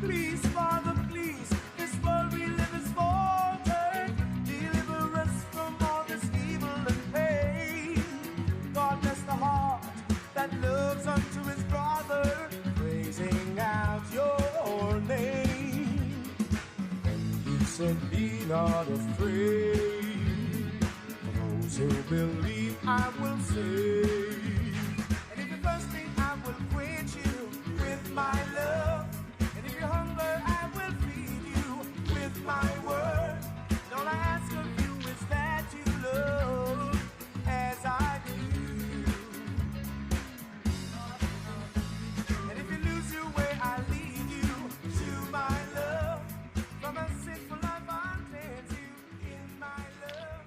Please, Father, please, this world we live is faltered. Deliver us from all this evil and pain. God bless the heart that loves unto his brother, praising out your name. And he said, be not afraid, for those who believe I will save. And if you're thirsty, I will quench you with my love. And if you're hungry, I will feed you with my word. And all I ask of you is that you love as I do. And if you lose your way, I lead you to my love. From a sinful life, I'll cleanse you in my love.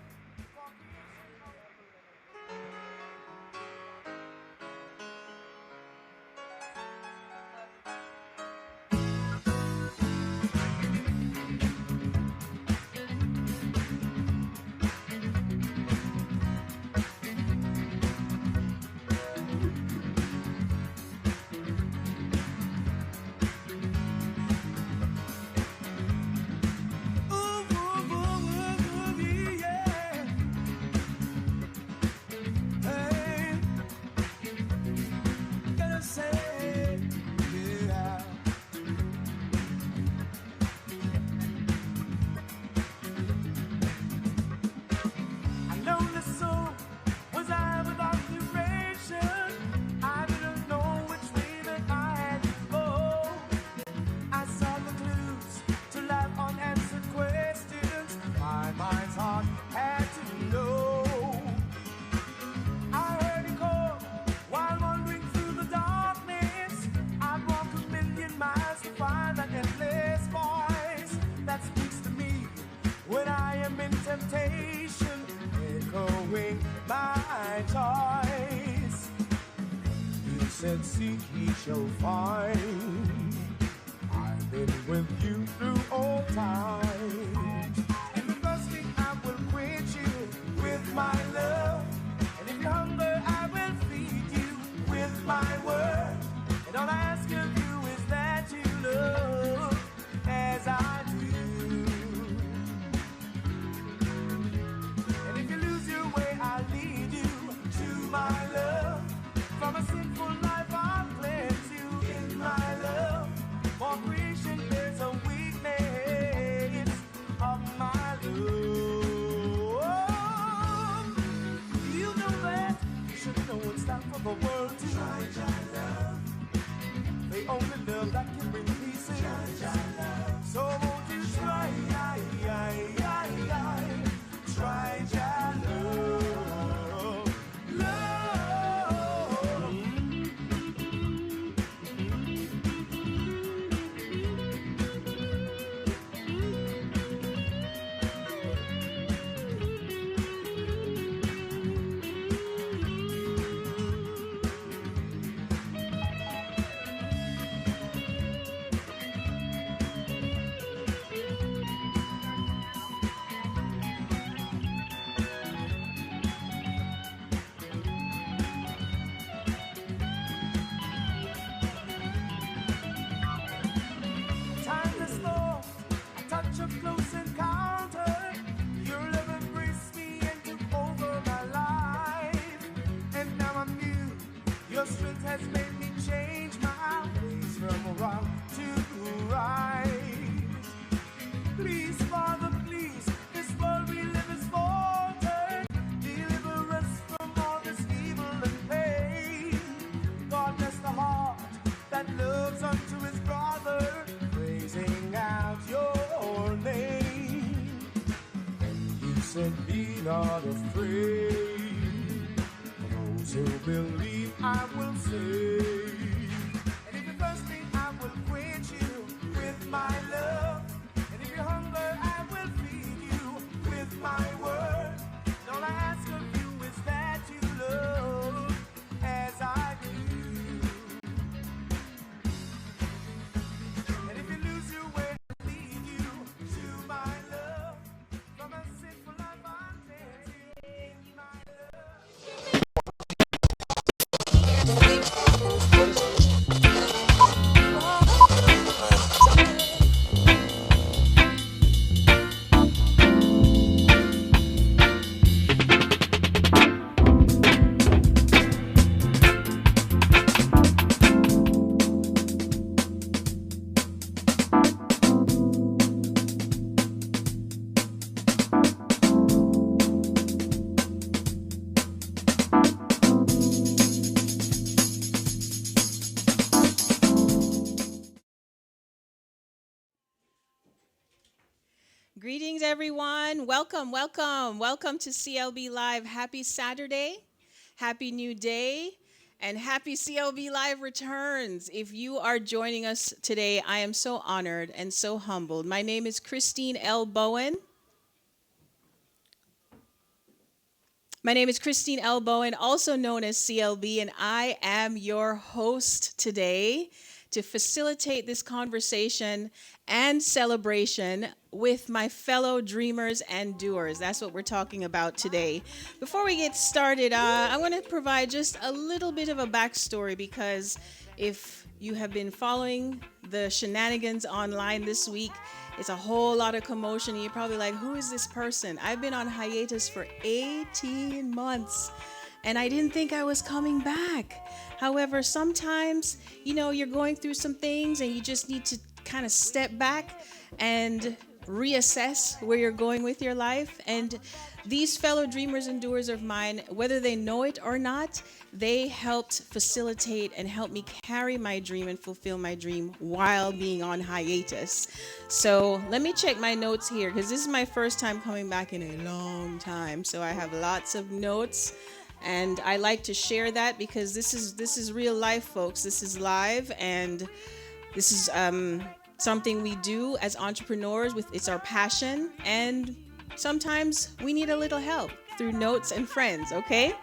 Temptation, echoing my choice. You said, seek, ye shall find. I've been with you through all times. And the first thing I will quench you with my love. And if you're hungry, I will feed you with my word. And all I ask of you is that you love as I do. My love, from a sinful life I'll cleanse you in my love. For creation there's a weakness of my love. You know that, you should know it's time for the world to try love. They only love that can bring peace in. So won't you try love. Close encounter, your love embraced me and took over my life. And now I'm new. Your strength has made me change my ways from wrong to right. Please, Father, please, this world we live is faltered. Deliver us from all this evil and pain. God bless the heart that loves unto his brother, praising out your name. And he said, be not afraid, for those who believe I will save. And if you're thirsty, I will quench you with my love. And if you're hungry, I will feed you with my word. And all I ask of you is that you love as I do. And if you lose your way, Greetings, everyone. Welcome, welcome, welcome to CLB Live. Happy Saturday, happy new day, and happy CLB Live returns. If you are joining us today, I am so honored and so humbled. My name is Christine L. Bowen. My name is Christine L. Bowen, also known as CLB, and I am your host today to facilitate this conversation and celebration with my fellow dreamers and doers. That's what we're talking about today. Before we get started, I want to provide just a little bit of a backstory because if you have been following the shenanigans online this week, it's a whole lot of commotion. And you're probably like, who is this person? I've been on hiatus for 18 months and I didn't think I was coming back. However, sometimes, you're going through some things and you just need to kind of step back and reassess where you're going with your life. And these fellow dreamers and doers of mine, whether they know it or not, they helped facilitate and help me carry my dream and fulfill my dream while being on hiatus. So let me check my notes here because this is my first time coming back in a long time. So I have lots of notes and I like to share that because this is real life, folks. This is live and this is something we do as entrepreneurs. It's our passion, and sometimes we need a little help through notes and friends, okay?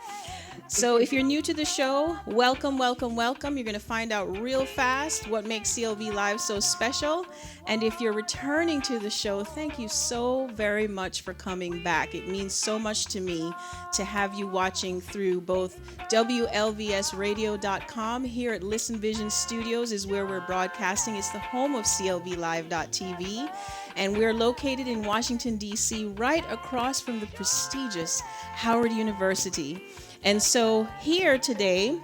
So if you're new to the show, welcome, welcome, welcome. You're going to find out real fast what makes CLB Live so special. And if you're returning to the show, thank you so very much for coming back. It means so much to me to have you watching through both WLVSradio.com. Here at Listen Vision Studios is where we're broadcasting. It's the home of CLB Live.tv. And we're located in Washington, D.C., right across from the prestigious Howard University. And so here today,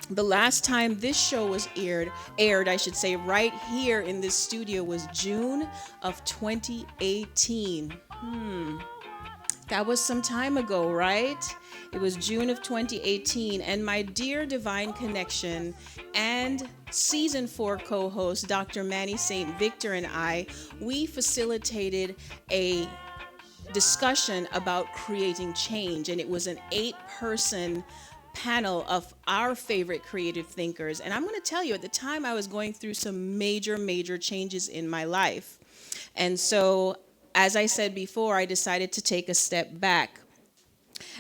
the last time this show was aired, right here in this studio was June of 2018. That was some time ago, right? It was June of 2018, and my dear Divine Connection and Season 4 co-host, Dr. Manny St. Victor and I, we facilitated a discussion about creating change, and it was an 8-person panel of our favorite creative thinkers. And I'm going to tell you, at the time I was going through some major changes in my life. And so, as I said before, I decided to take a step back.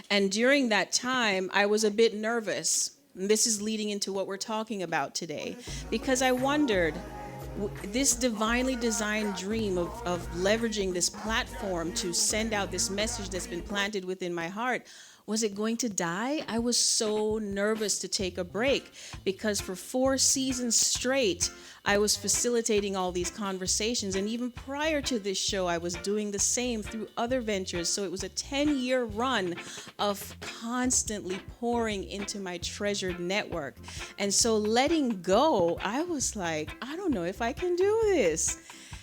And during that time, I was a bit nervous. And this is leading into what we're talking about today, because I wondered, this divinely designed dream of leveraging this platform to send out this message that's been planted within my heart, was it going to die? I was so nervous to take a break because for 4 seasons straight, I was facilitating all these conversations. And even prior to this show, I was doing the same through other ventures. So it was a 10-year run of constantly pouring into my treasured network. And so letting go, I was like, I don't know if I can do this.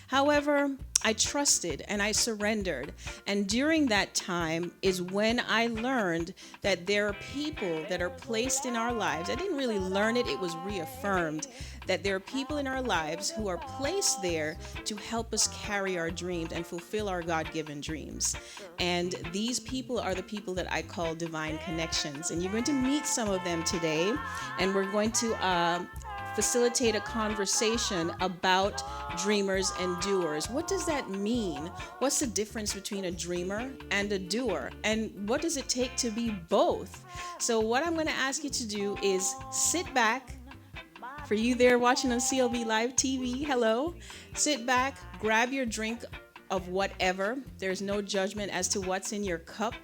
However, I trusted and I surrendered. And during that time is when I learned that there are people that are placed in our lives. I didn't really learn it, it was reaffirmed that there are people in our lives who are placed there to help us carry our dreams and fulfill our God-given dreams. And these people are the people that I call divine connections. And you're going to meet some of them today. And we're going to facilitate a conversation about dreamers and doers. What does that mean? What's the difference between a dreamer and a doer? And what does it take to be both? So what I'm going to ask you to do is sit back. For you there watching on CLB Live TV, hello. Sit back, grab your drink of whatever. There's no judgment as to what's in your cup.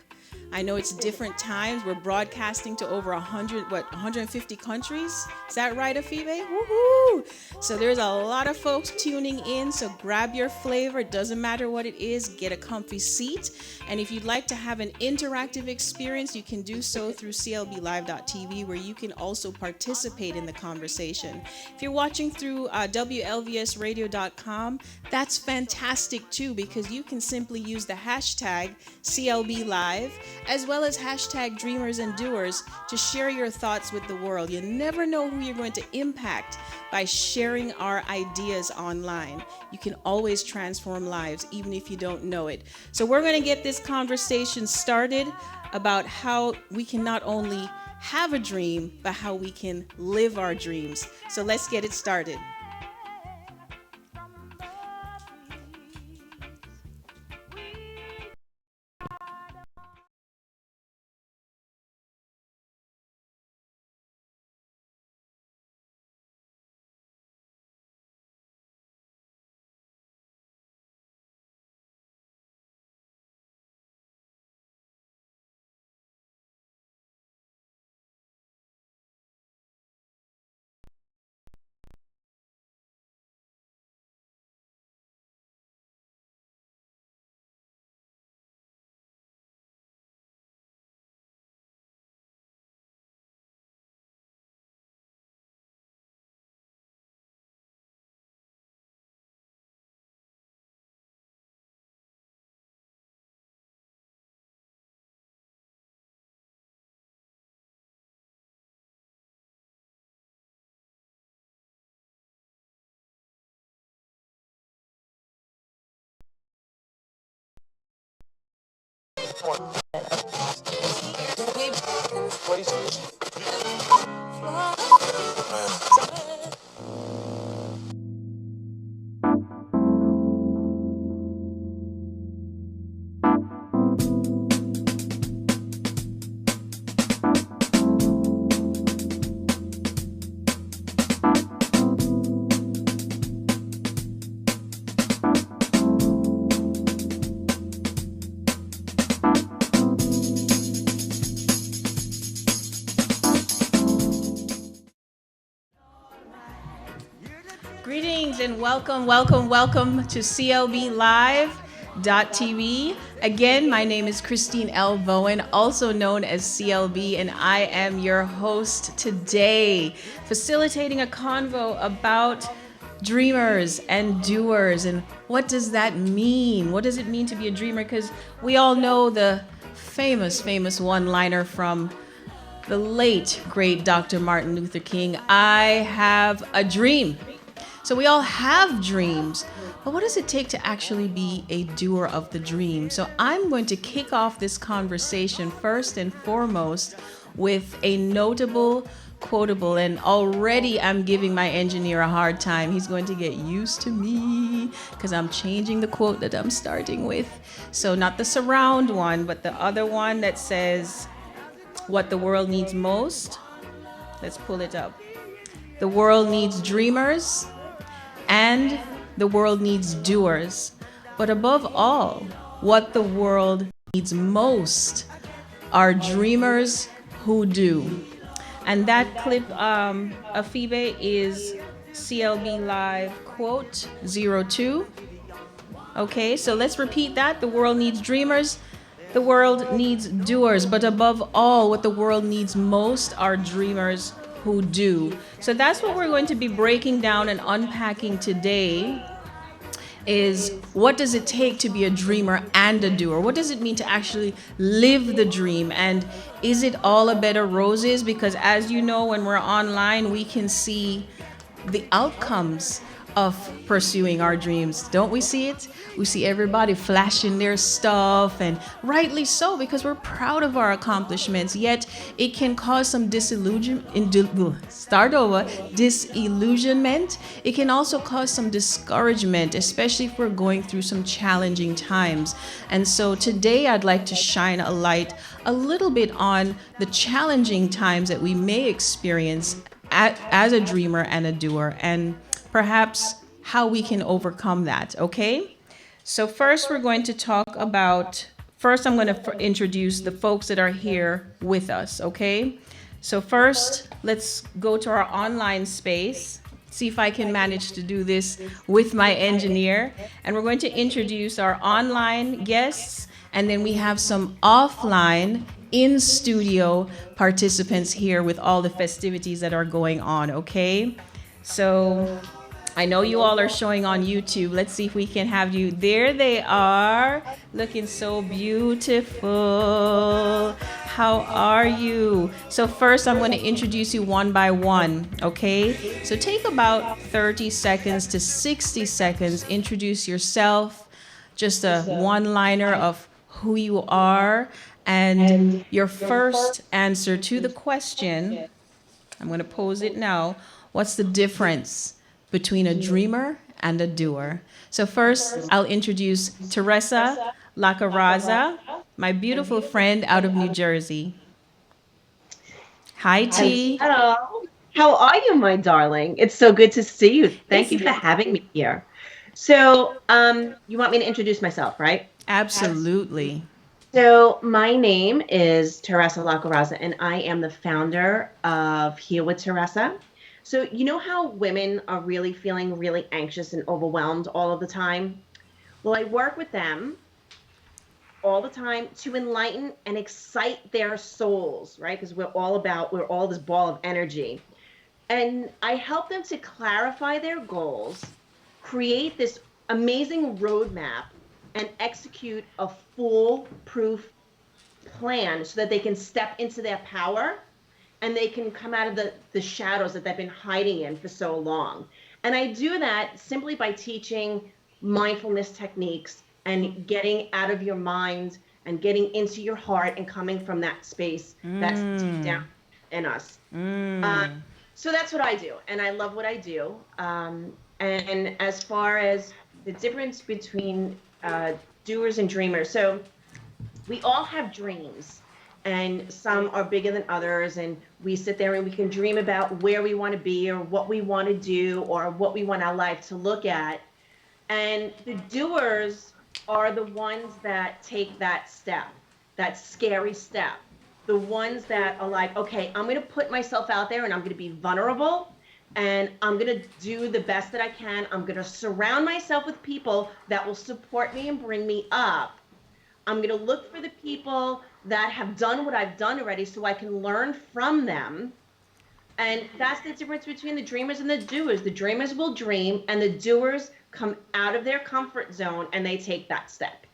I know it's different times. We're broadcasting to over 150 countries. Is that right, Afibe? Woohoo! So there's a lot of folks tuning in. So grab your flavor. It doesn't matter what it is. Get a comfy seat. And if you'd like to have an interactive experience, you can do so through clblive.tv, where you can also participate in the conversation. If you're watching through WLVSradio.com, that's fantastic too, because you can simply use the hashtag CLB Live as well as hashtag dreamers and doers to share your thoughts with the world. You never know who you're going to impact by sharing our ideas online. You can always transform lives, even if you don't know it. So we're going to get this conversation started about how we can not only have a dream, but how we can live our dreams. So let's get it started. Greetings and welcome to Clb Live Tv. Again, my name is Christine L. Bowen, also known as CLB, and I am your host today, facilitating a convo about dreamers and doers and what does that mean? What does it mean to be a dreamer? Because we all know the famous one-liner from the late, great Dr. Martin Luther King, I have a dream. So we all have dreams, but what does it take to actually be a doer of the dream? So I'm going to kick off this conversation first and foremost with a notable, quotable, and already I'm giving my engineer a hard time. He's going to get used to me because I'm changing the quote that I'm starting with. So not the surround one, but the other one that says, what the world needs most. Let's pull it up. The world needs dreamers, and the world needs doers. But above all, what the world needs most are dreamers who do. And that clip, Afibe, is CLB Live quote 02. Okay, so let's repeat that. The world needs dreamers. The world needs doers. But above all, what the world needs most are dreamers who do. So that's what we're going to be breaking down and unpacking today, is what does it take to be a dreamer and a doer? What does it mean to actually live the dream? And is it all a bed of roses? Because as you know, when we're online, we can see the outcomes of pursuing our dreams. Don't we see it? We see everybody flashing their stuff, and rightly so, because we're proud of our accomplishments. Yet it can cause some disillusionment. It can also cause some discouragement, especially if we're going through some challenging times. And so today I'd like to shine a light a little bit on the challenging times that we may experience as a dreamer and a doer, and perhaps how we can overcome that, okay? So first I'm going to introduce the folks that are here with us, okay? So first, let's go to our online space, see if I can manage to do this with my engineer. And we're going to introduce our online guests, and then we have some offline in-studio participants here with all the festivities that are going on, okay? So I know you all are showing on YouTube. Let's see if we can have you. There they are, looking so beautiful. How are you? So first I'm going to introduce you one by one, okay? So take about 30 seconds to 60 seconds. Introduce yourself, just a one-liner of who you are and your first answer to the question. I'm going to pose it now. What's the difference between a dreamer and a doer? So first, I'll introduce Teresa Lacaraza, my beautiful friend out of New Jersey. Hi, T. Hello. How are you, my darling? It's so good to see you. Thank It's you for having me here. So, you want me to introduce myself, right? absolutely. So, my name is Teresa Lacaraza, and I am the founder of Here with Teresa. So, you know how women are really feeling really anxious and overwhelmed all of the time? Well, I work with them all the time to enlighten and excite their souls, right? Because we're all this ball of energy. And I help them to clarify their goals, create this amazing roadmap, and execute a foolproof plan so that they can step into their power and they can come out of the shadows that they've been hiding in for so long. And I do that simply by teaching mindfulness techniques and getting out of your mind and getting into your heart and coming from that space that's deep down in us. Uh, so that's what I do, and I love what I do. And as far as the difference between doers and dreamers, so we all have dreams, and some are bigger than others. And we sit there and we can dream about where we want to be, or what we want to do, or what we want our life to look at. And the doers are the ones that take that step, that scary step. The ones that are like, okay, I'm going to put myself out there and I'm going to be vulnerable and I'm going to do the best that I can. I'm going to surround myself with people that will support me and bring me up. I'm going to look for the people that have done what I've done already so I can learn from them. And that's the difference between the dreamers and the doers. The dreamers will dream, and the doers come out of their comfort zone and they take that step.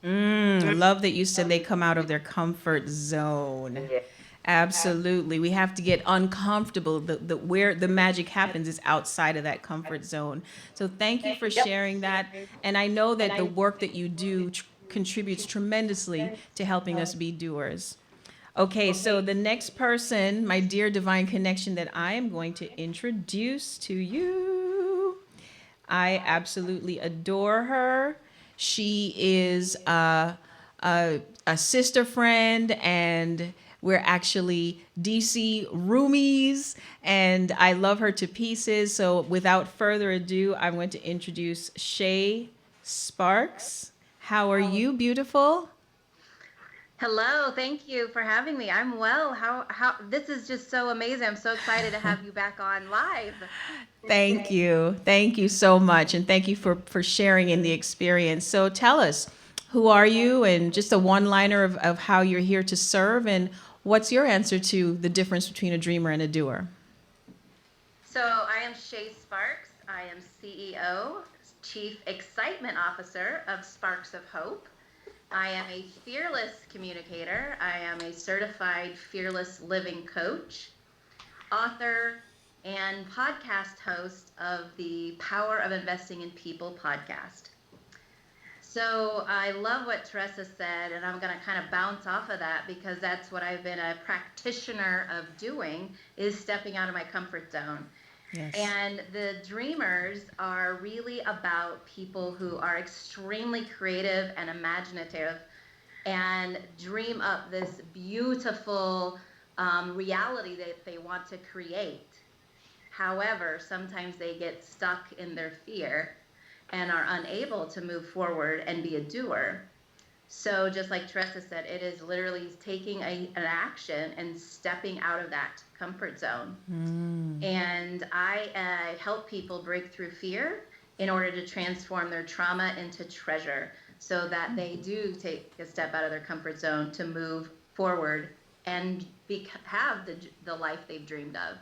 Love that you said they come out of their comfort zone. Yeah. Absolutely. We have to get uncomfortable. The where the magic happens is outside of that comfort zone. So thank you for Yep. sharing that. And I know that the work that you do contributes tremendously to helping us be doers. Okay, so the next person, my dear divine connection that I am going to introduce to you, I absolutely adore her. She is a sister friend, and we're actually DC roomies, and I love her to pieces. So without further ado, I'm going to introduce Shay Sparks. How are you, beautiful? Hello, thank you for having me. I'm well. How this is just so amazing. I'm so excited to have you back on live. Thank you. Thank you so much. And thank you for sharing in the experience. So tell us, who are you, and just a one-liner of how you're here to serve, and what's your answer to the difference between a dreamer and a doer? So I am Shay Sparks. I am CEO, Chief Excitement Officer of Sparks of Hope. I am a fearless communicator. I am a certified fearless living coach, author, and podcast host of the Power of Investing in People podcast. So I love what Teresa said, and I'm going to kind of bounce off of that because that's what I've been a practitioner of doing, is stepping out of my comfort zone. Yes. And the dreamers are really about people who are extremely creative and imaginative and dream up this beautiful reality that they want to create. However, sometimes they get stuck in their fear and are unable to move forward and be a doer. So just like Teresa said, it is literally taking an action and stepping out of that comfort zone. And I help people break through fear in order to transform their trauma into treasure so that they do take a step out of their comfort zone to move forward and have the life they've dreamed of.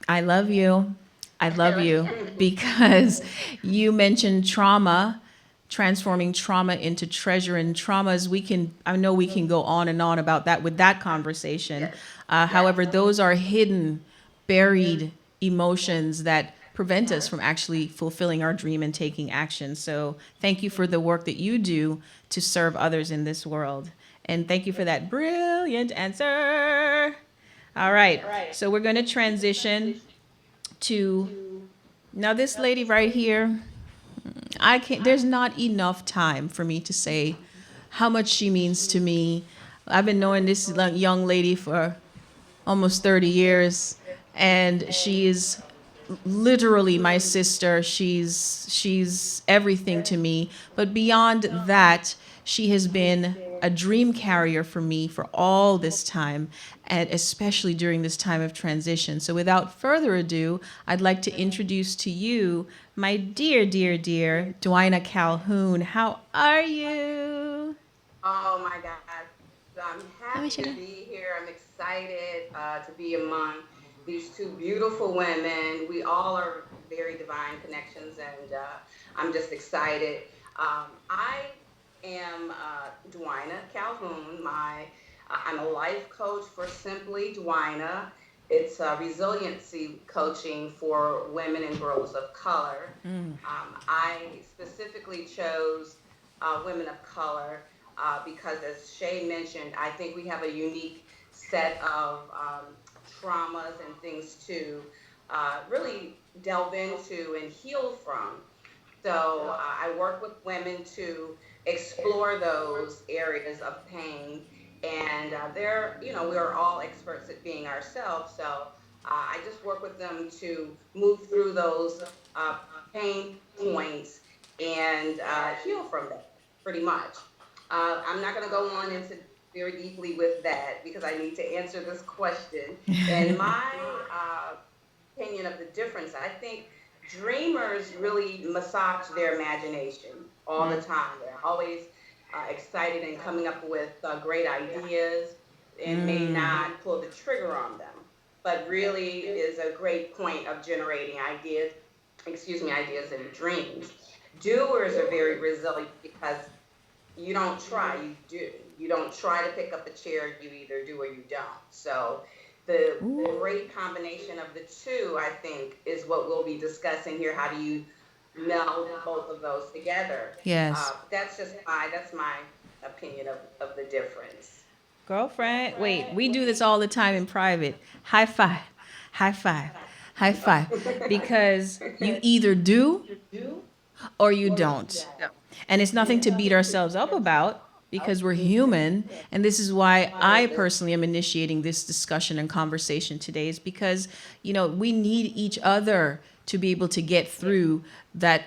I love you. I love you because you mentioned trauma, transforming trauma into treasure, and traumas. I know we can go on and on about that with that conversation. Yes. However, those are hidden, buried emotions that prevent us from actually fulfilling our dream and taking action. So thank you for the work that you do to serve others in this world. And thank you for that brilliant answer. All right. So we're going to transition to now this lady right here. I can't, there's not enough time for me to say how much she means to me. I've been knowing this young lady for almost 30 years, and she is literally my sister. She's everything to me. But beyond that, she has been a dream carrier for me for all this time, and especially during this time of transition. So without further ado, I'd like to introduce to you my dear, dear, dear Dwina Calhoun. How are you? Oh my God. I'm happy to be here. I'm excited to be among these two beautiful women. We all are very divine connections, and I'm just excited. I am Dwina Calhoun. I'm a life coach for Simply Dwina. It's resiliency coaching for women and girls of color. I specifically chose women of color because, as Shay mentioned, I think we have a unique set of traumas and things to really delve into and heal from. So I work with women to explore those areas of pain, and we're all experts at being ourselves. So I just work with them to move through those pain points and heal from them, pretty much. I'm not going to go on into very deeply with that because I need to answer this question. And my opinion of the difference, I think dreamers really massage their imagination all the time. They're always excited and coming up with great ideas and may not pull the trigger on them, but really is a great point of generating ideas and dreams. Doers are very resilient because you don't try, you do. You don't try to pick up a chair, you either do or you don't. So the great combination of the two, I think, is what we'll be discussing here. How do you meld both of those together? Yes. That's my opinion of the difference. Girlfriend, wait, we do this all the time in private. High five, high five, high five. Because you either do or you don't. And it's nothing to beat ourselves up about because we're human. And this is why I personally am initiating this discussion and conversation today, is because, we need each other to be able to get through that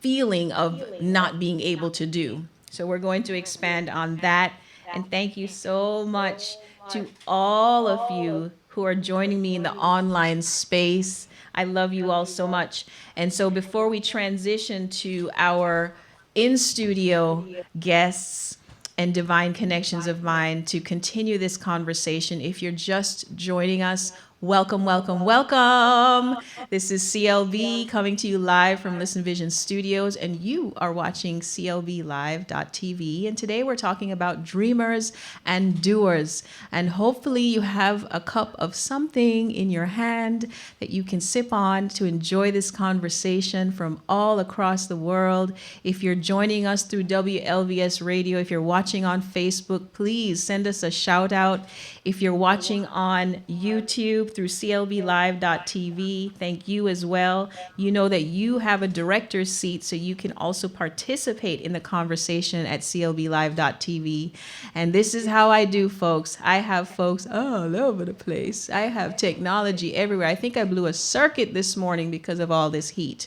feeling of not being able to do. So we're going to expand on that. And thank you so much to all of you who are joining me in the online space. I love you all so much. And so before we transition to our in-studio guests and divine connections of mine to continue this conversation, if you're just joining us, welcome, welcome, welcome. This is CLB coming to you live from Listen Vision Studios, and you are watching Clb Live.tv. And today we're talking about dreamers and doers. And hopefully you have a cup of something in your hand that you can sip on to enjoy this conversation from all across the world. If you're joining us through WLVS Radio, if you're watching on Facebook, please send us a shout out. If you're watching on YouTube through clblive.tv, thank you as well. You know that you have a director's seat, so you can also participate in the conversation at clblive.tv. And this is how I do, folks. I have folks all over the place. I have technology everywhere. I think I blew a circuit this morning because of all this heat.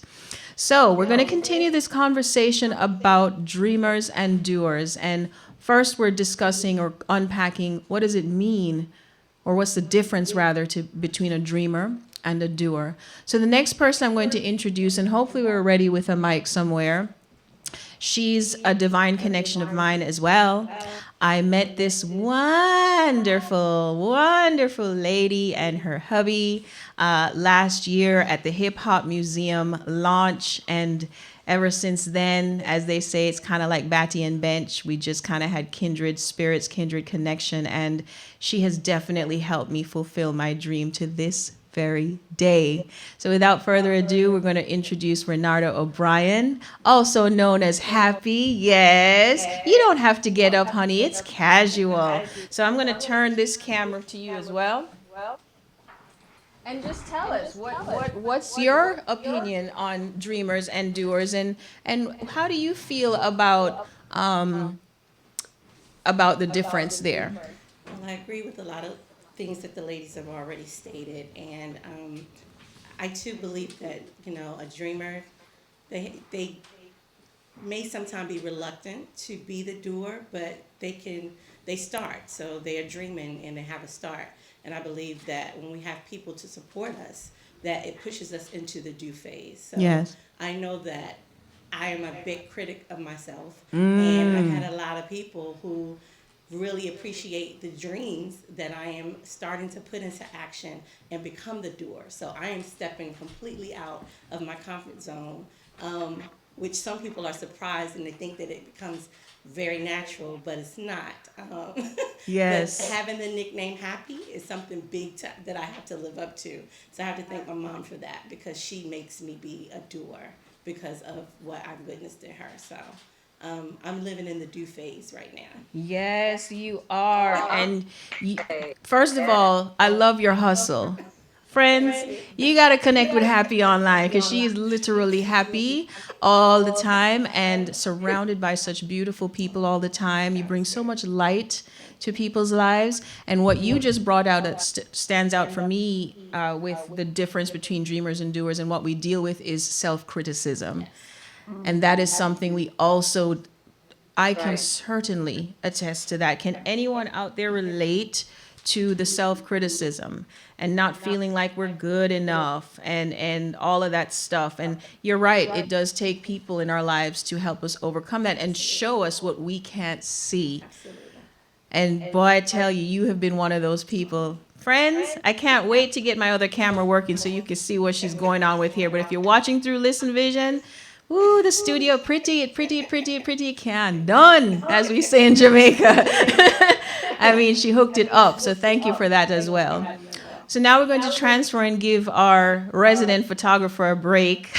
So we're going to continue this conversation about dreamers and doers. And first, we're discussing or unpacking what does it mean, or what's the difference rather between a dreamer and a doer. So the next person I'm going to introduce, and hopefully we're ready with a mic somewhere. She's a divine connection of mine as well. I met this wonderful, wonderful lady and her hubby last year at the Hip Hop Museum launch. And ever since then, as they say, it's kind of like Batty and Bench. We just kind of had kindred spirits, kindred connection. And she has definitely helped me fulfill my dream to this very day. So without further ado, we're going to introduce Renardo O'Brien, also known as Happy. Yes, you don't have to get up, honey. It's casual. So I'm going to turn this camera to you as well. And just tell us what's your opinion on dreamers and doers, and how do you feel about the difference there? Well, I agree with a lot of things that the ladies have already stated, and I too believe that a dreamer, they may sometimes be reluctant to be the doer, but they start. So they are dreaming and they have a start. And I believe that when we have people to support us, that it pushes us into the do phase. So Yes. I know that I am a big critic of myself, and I've had a lot of people who really appreciate the dreams that I am starting to put into action and become the doer. So I am stepping completely out of my comfort zone, which some people are surprised and they think that it becomes very natural, but it's not. Yes. But having the nickname Happy is something big that I have to live up to. So I have to thank my mom for that, because she makes me be a doer because of what I've witnessed in her. So I'm living in the do phase right now. Yes, you are. And first of all, I love your hustle. Friends, you got to connect with Happy online, because she is literally happy all the time and surrounded by such beautiful people all the time. You bring so much light to people's lives. And what you just brought out that stands out for me with the difference between dreamers and doers and what we deal with is self-criticism. And that is something we also, I can certainly attest to that. Can anyone out there relate to the self-criticism and not feeling like we're good enough and all of that stuff? And you're right, it does take people in our lives to help us overcome that and show us what we can't see. Absolutely. And boy, I tell you, you have been one of those people. Friends, I can't wait to get my other camera working so you can see what she's going on with here. But if you're watching through Listen Vision, ooh, the studio pretty can done, as we say in Jamaica. I mean, she hooked it up, so thank you for that as well. So now we're going to transfer and give our resident photographer a break,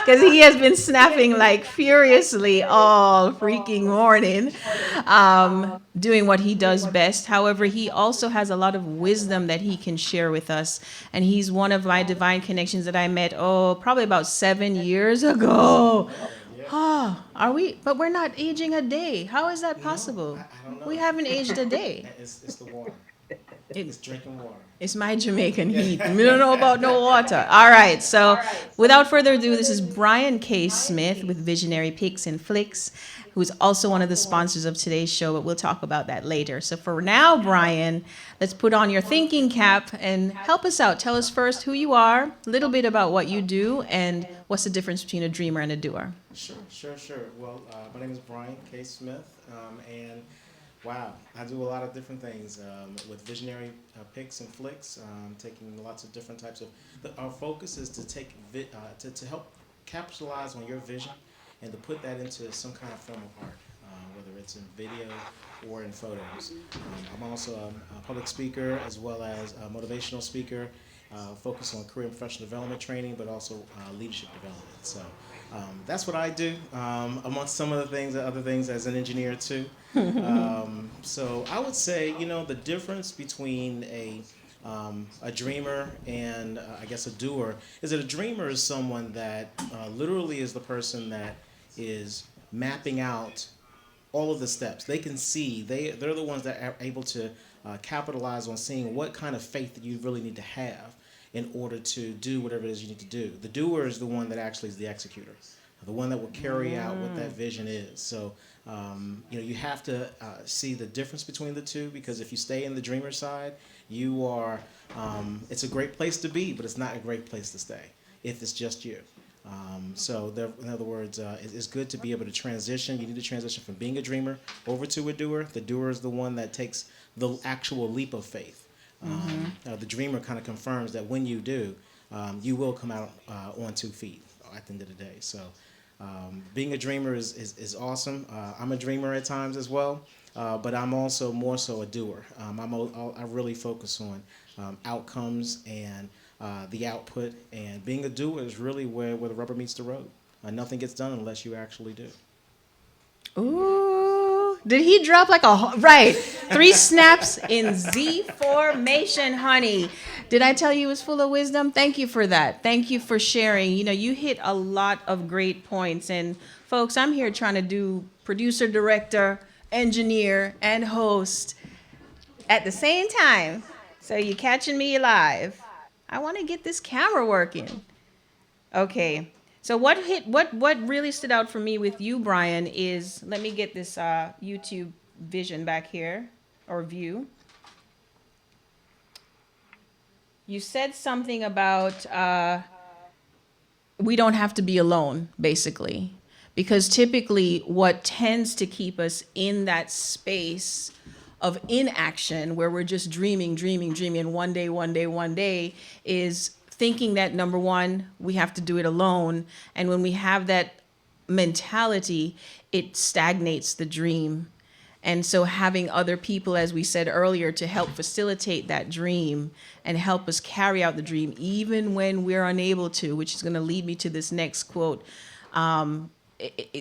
because he has been snapping like furiously all freaking morning, doing what he does best. However, he also has a lot of wisdom that he can share with us. And he's one of my divine connections that I met, probably about 7 years ago. Oh, are we? But we're not aging a day. How is that possible? I don't know. We haven't aged a day. It's the water. It's drinking water. It's my Jamaican heat. We don't know about no water. All right. So without further ado, this is Brian K. Smith with Visionary Pics and Flicks, who's also one of the sponsors of today's show, but we'll talk about that later. So for now, Brian, let's put on your thinking cap and help us out. Tell us first who you are, a little bit about what you do, and what's the difference between a dreamer and a doer. Sure. Well, my name is Brian K. Smith, and wow, I do a lot of different things with Visionary Pics and Flicks, taking lots of different types of. Our focus is to take to help capitalize on your vision and to put that into some kind of form of art, whether it's in video or in photos. I'm also a public speaker as well as a motivational speaker, focused on career and professional development training, but also leadership development. So that's what I do, amongst some of the things, other things as an engineer too. So I would say, the difference between a dreamer and I guess a doer is that a dreamer is someone that literally is the person that is mapping out all of the steps. They can see, they're the ones that are able to capitalize on seeing what kind of faith that you really need to have in order to do whatever it is you need to do. The doer is the one that actually is the executor, the one that will carry out what that vision is. So, you have to see the difference between the two, because if you stay in the dreamer side, you are, it's a great place to be, but it's not a great place to stay if it's just you. In other words, it's good to be able to transition. You need to transition from being a dreamer over to a doer. The doer is the one that takes the actual leap of faith. The dreamer kind of confirms that when you do, you will come out on 2 feet at the end of the day. So being a dreamer is awesome. I'm a dreamer at times as well, but I'm also more so a doer. I really focus on outcomes and the output, and being a doer is really where the rubber meets the road. Nothing gets done unless you actually do. Ooh, did he drop like right? 3 snaps in Z formation, honey. Did I tell you he was full of wisdom? Thank you for that. Thank you for sharing. You know, you hit a lot of great points. And folks, I'm here trying to do producer, director, engineer, and host at the same time. So you catching me live. I want to get this camera working. Okay. So what really stood out for me with you, Brian, is, let me get this YouTube vision back here, or view. You said something about we don't have to be alone, basically. Because typically what tends to keep us in that space of inaction, where we're just dreaming, one day, is thinking that, number one, we have to do it alone. And when we have that mentality, it stagnates the dream. And so having other people, as we said earlier, to help facilitate that dream and help us carry out the dream, even when we're unable to, which is going to lead me to this next quote.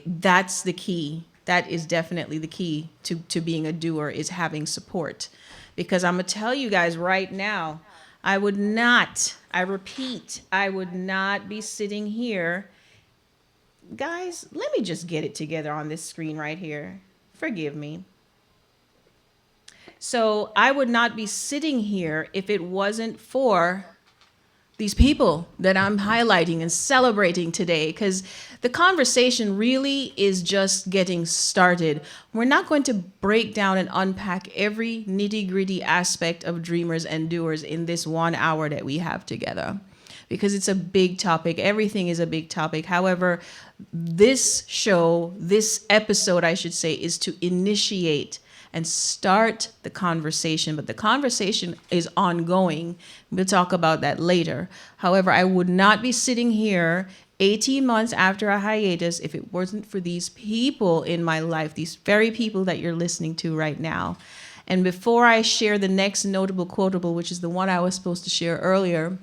That's the key. That is definitely the key to being a doer, is having support. Because I'm going to tell you guys right now, I repeat, I would not be sitting here. Guys, let me just get it together on this screen right here. Forgive me. So I would not be sitting here if it wasn't for these people that I'm highlighting and celebrating today, because the conversation really is just getting started. We're not going to break down and unpack every nitty-gritty aspect of dreamers and doers in this 1 hour that we have together, because it's a big topic. Everything is a big topic. However, this show, this episode, I should say, is to initiate and start the conversation. But the conversation is ongoing. We'll talk about that later. However, I would not be sitting here 18 months after a hiatus if it wasn't for these people in my life, these very people that you're listening to right now. And before I share the next notable quotable, which is the one I was supposed to share earlier,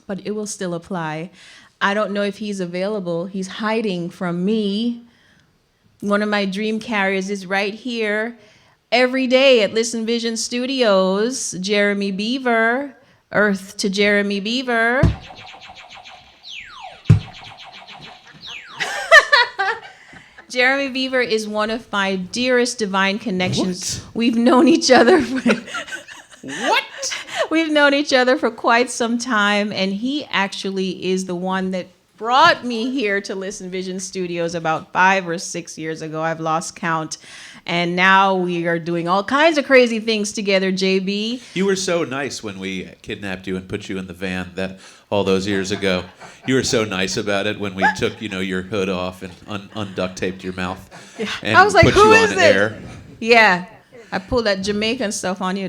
but it will still apply. I don't know if he's available. He's hiding from me. One of my dream carriers is right here every day at Listen Vision Studios. Jeremy Beaver. Earth to Jeremy Beaver. Jeremy Beaver is one of my dearest divine connections. What? We've known each other for What? We've known each other for quite some time, and he actually is the one that brought me here to Listen Vision Studios about 5 or 6 years ago. I've lost count. And now we are doing all kinds of crazy things together, JB. You were so nice when we kidnapped you and put you in the van that all those years ago. You were so nice about it when we took, your hood off and unduct taped your mouth. Yeah. And I was like, put who you is on this? air. Yeah. I pulled that Jamaican stuff on you.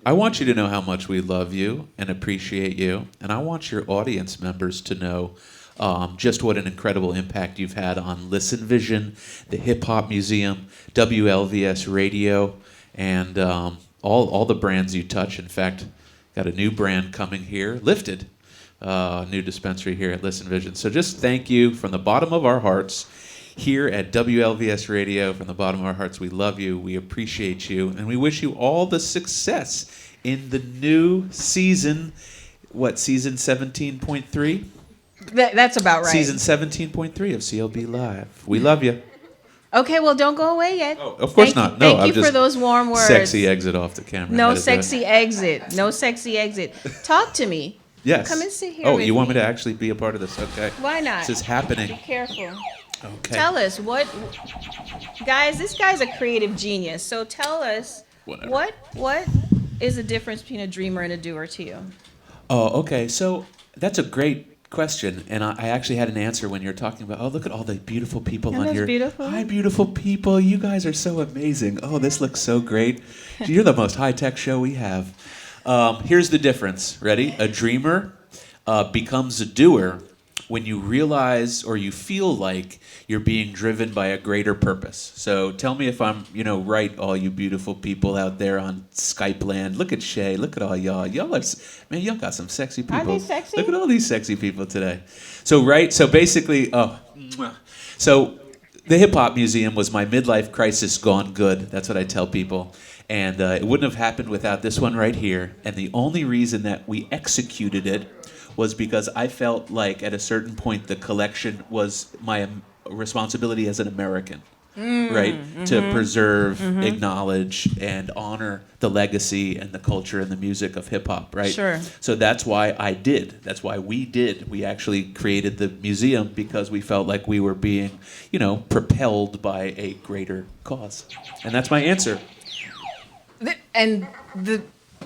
I want you to know how much we love you and appreciate you. And I want your audience members to know just what an incredible impact you've had on Listen Vision, the Hip Hop Museum, WLVS Radio, and all the brands you touch. In fact, got a new brand coming here, Lifted, new dispensary here at Listen Vision. So just thank you from the bottom of our hearts here at WLVS Radio. From the bottom of our hearts, we love you, we appreciate you, and we wish you all the success in the new season. What, season 17.3? That's about right. Season 17.3 of CLB Live. We love you. Okay, well, don't go away yet. Oh, of course not. No, thank you for those warm words. Sexy exit off the camera. No sexy exit. No sexy exit. Talk to me. Yes. Come and sit here. Oh, with you want me to actually be a part of this? Okay. Why not? This is happening. Be careful. Okay. Tell us guys. This guy's a creative genius. So tell us Whatever. what is the difference between a dreamer and a doer to you? Oh, okay. So that's a great question, and I actually had an answer when you're talking about, oh, look at all the beautiful people Isn't on this your... beautiful? Hi, beautiful people. You guys are so amazing. Oh, this looks so great. You're the most high-tech show we have. Here's the difference. Ready? A dreamer becomes a doer when you realize or you feel like you're being driven by a greater purpose. So tell me if I'm, right, all you beautiful people out there on Skype land. Look at Shay. Look at all y'all. Y'all got some sexy people. Aren't they sexy? Look at all these sexy people today. So basically, so the Hip Hop Museum was my midlife crisis gone good. That's what I tell people. And it wouldn't have happened without this one right here. And the only reason that we executed it was because I felt like at a certain point the collection was my responsibility as an American, right? To preserve, acknowledge, and honor the legacy and the culture and the music of hip hop, right? Sure. So that's why that's why we did. We actually created the museum because we felt like we were being, propelled by a greater cause. And that's my answer. And the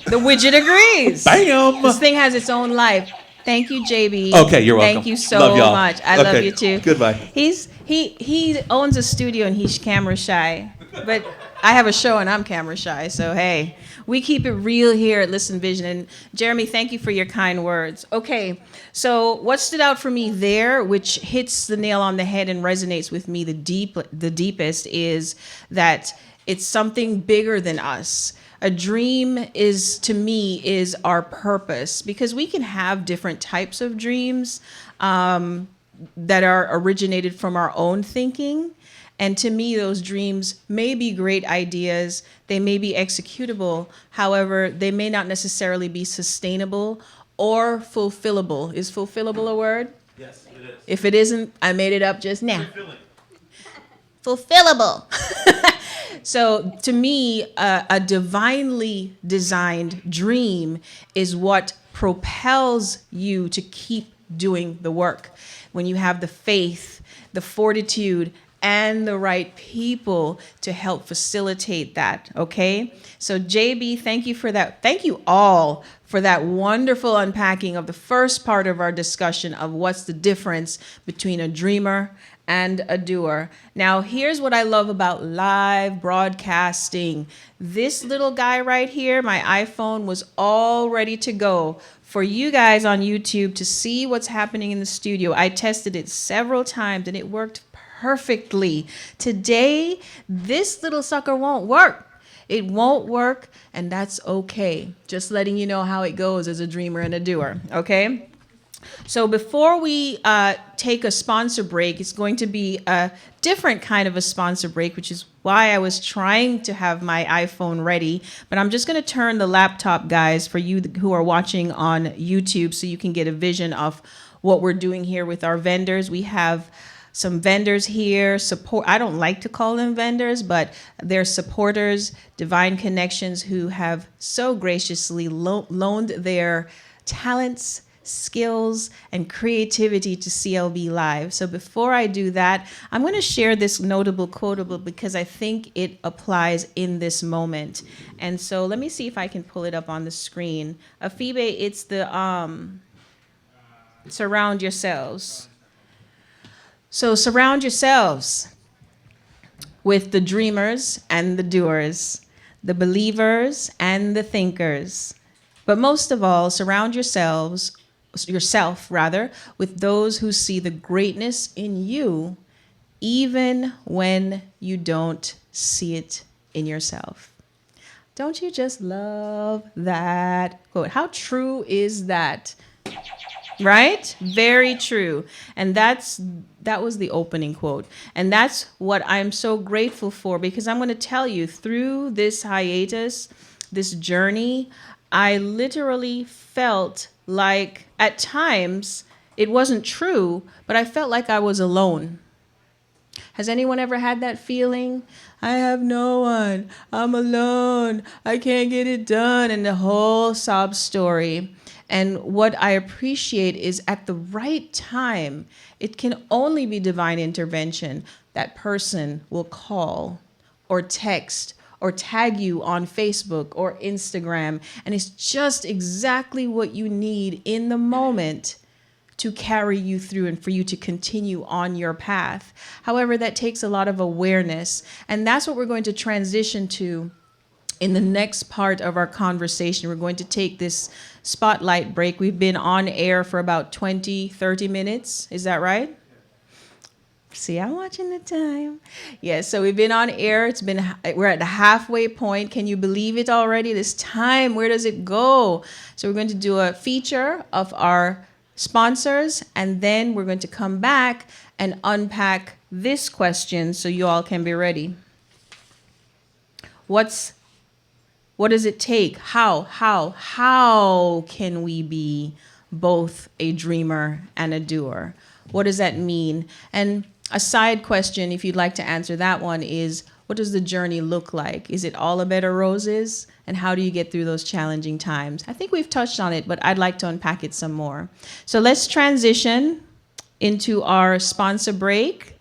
widget agrees. Bam! This thing has its own life. Thank you, JB. Okay, you're welcome. Thank you so Love y'all. much. I love Okay, you too. goodbye. He owns a studio and he's camera shy, but I have a show and I'm camera shy. So hey, we keep it real here at Listen Vision. And Jeremy, thank you for your kind words. Okay, so what stood out for me there, which hits the nail on the head and resonates with me the deepest, is that it's something bigger than us. A dream to me, is our purpose, because we can have different types of dreams that are originated from our own thinking. And to me, those dreams may be great ideas. They may be executable. However, they may not necessarily be sustainable or fulfillable. Is fulfillable a word? Yes, it is. If it isn't, I made it up just now. Fulfillable. So to me, a divinely designed dream is what propels you to keep doing the work. When you have the faith, the fortitude, and the right people to help facilitate that, okay? So JB, thank you for that. Thank you all for that wonderful unpacking of the first part of our discussion of what's the difference between a dreamer and a doer. Now, here's what I love about live broadcasting. This little guy right here, my iPhone, was all ready to go for you guys on YouTube to see what's happening in the studio. I tested it several times and it worked perfectly. Today, this little sucker won't work. It won't work, and that's okay. Just letting you know how it goes as a dreamer and a doer, okay? So before we take a sponsor break, it's going to be a different kind of a sponsor break, which is why I was trying to have my iPhone ready. But I'm just going to turn the laptop, guys, for you who are watching on YouTube, so you can get a vision of what we're doing here with our vendors. We have some vendors here, I don't like to call them vendors, but they're supporters, Divine Connections, who have so graciously loaned their talents, skills, and creativity to CLB Live. So before I do that, I'm going to share this notable quotable because I think it applies in this moment. And so let me see if I can pull it up on the screen. Afibe, it's the surround yourselves. So surround yourselves with the dreamers and the doers, the believers and the thinkers. But most of all, surround yourself with those who see the greatness in you, even when you don't see it in yourself. Don't you just love that quote? How true is that? Right? Very true. And that was the opening quote. And that's what I'm so grateful for, because I'm going to tell you, through this hiatus, this journey, I literally felt like at times it wasn't true, but I felt like I was alone. Has anyone ever had that feeling? I have no one. I'm alone. I can't get it done. And the whole sob story. And what I appreciate is at the right time, it can only be divine intervention. That person will call or text or tag you on Facebook or Instagram. And it's just exactly what you need in the moment to carry you through and for you to continue on your path. However, that takes a lot of awareness. And that's what we're going to transition to in the next part of our conversation. We're going to take this spotlight break. We've been on air for about 20, 30 minutes. Is that right? See, I'm watching the time. Yes, so we've been on air. We're at the halfway point. Can you believe it already? This time, where does it go? So we're going to do a feature of our sponsors, and then we're going to come back and unpack this question so you all can be ready. What does it take? How can we be both a dreamer and a doer? What does that mean? And a side question, if you'd like to answer that one, is what does the journey look like? Is it all a bed of roses? And how do you get through those challenging times? I think we've touched on it, but I'd like to unpack it some more. So let's transition into our sponsor break.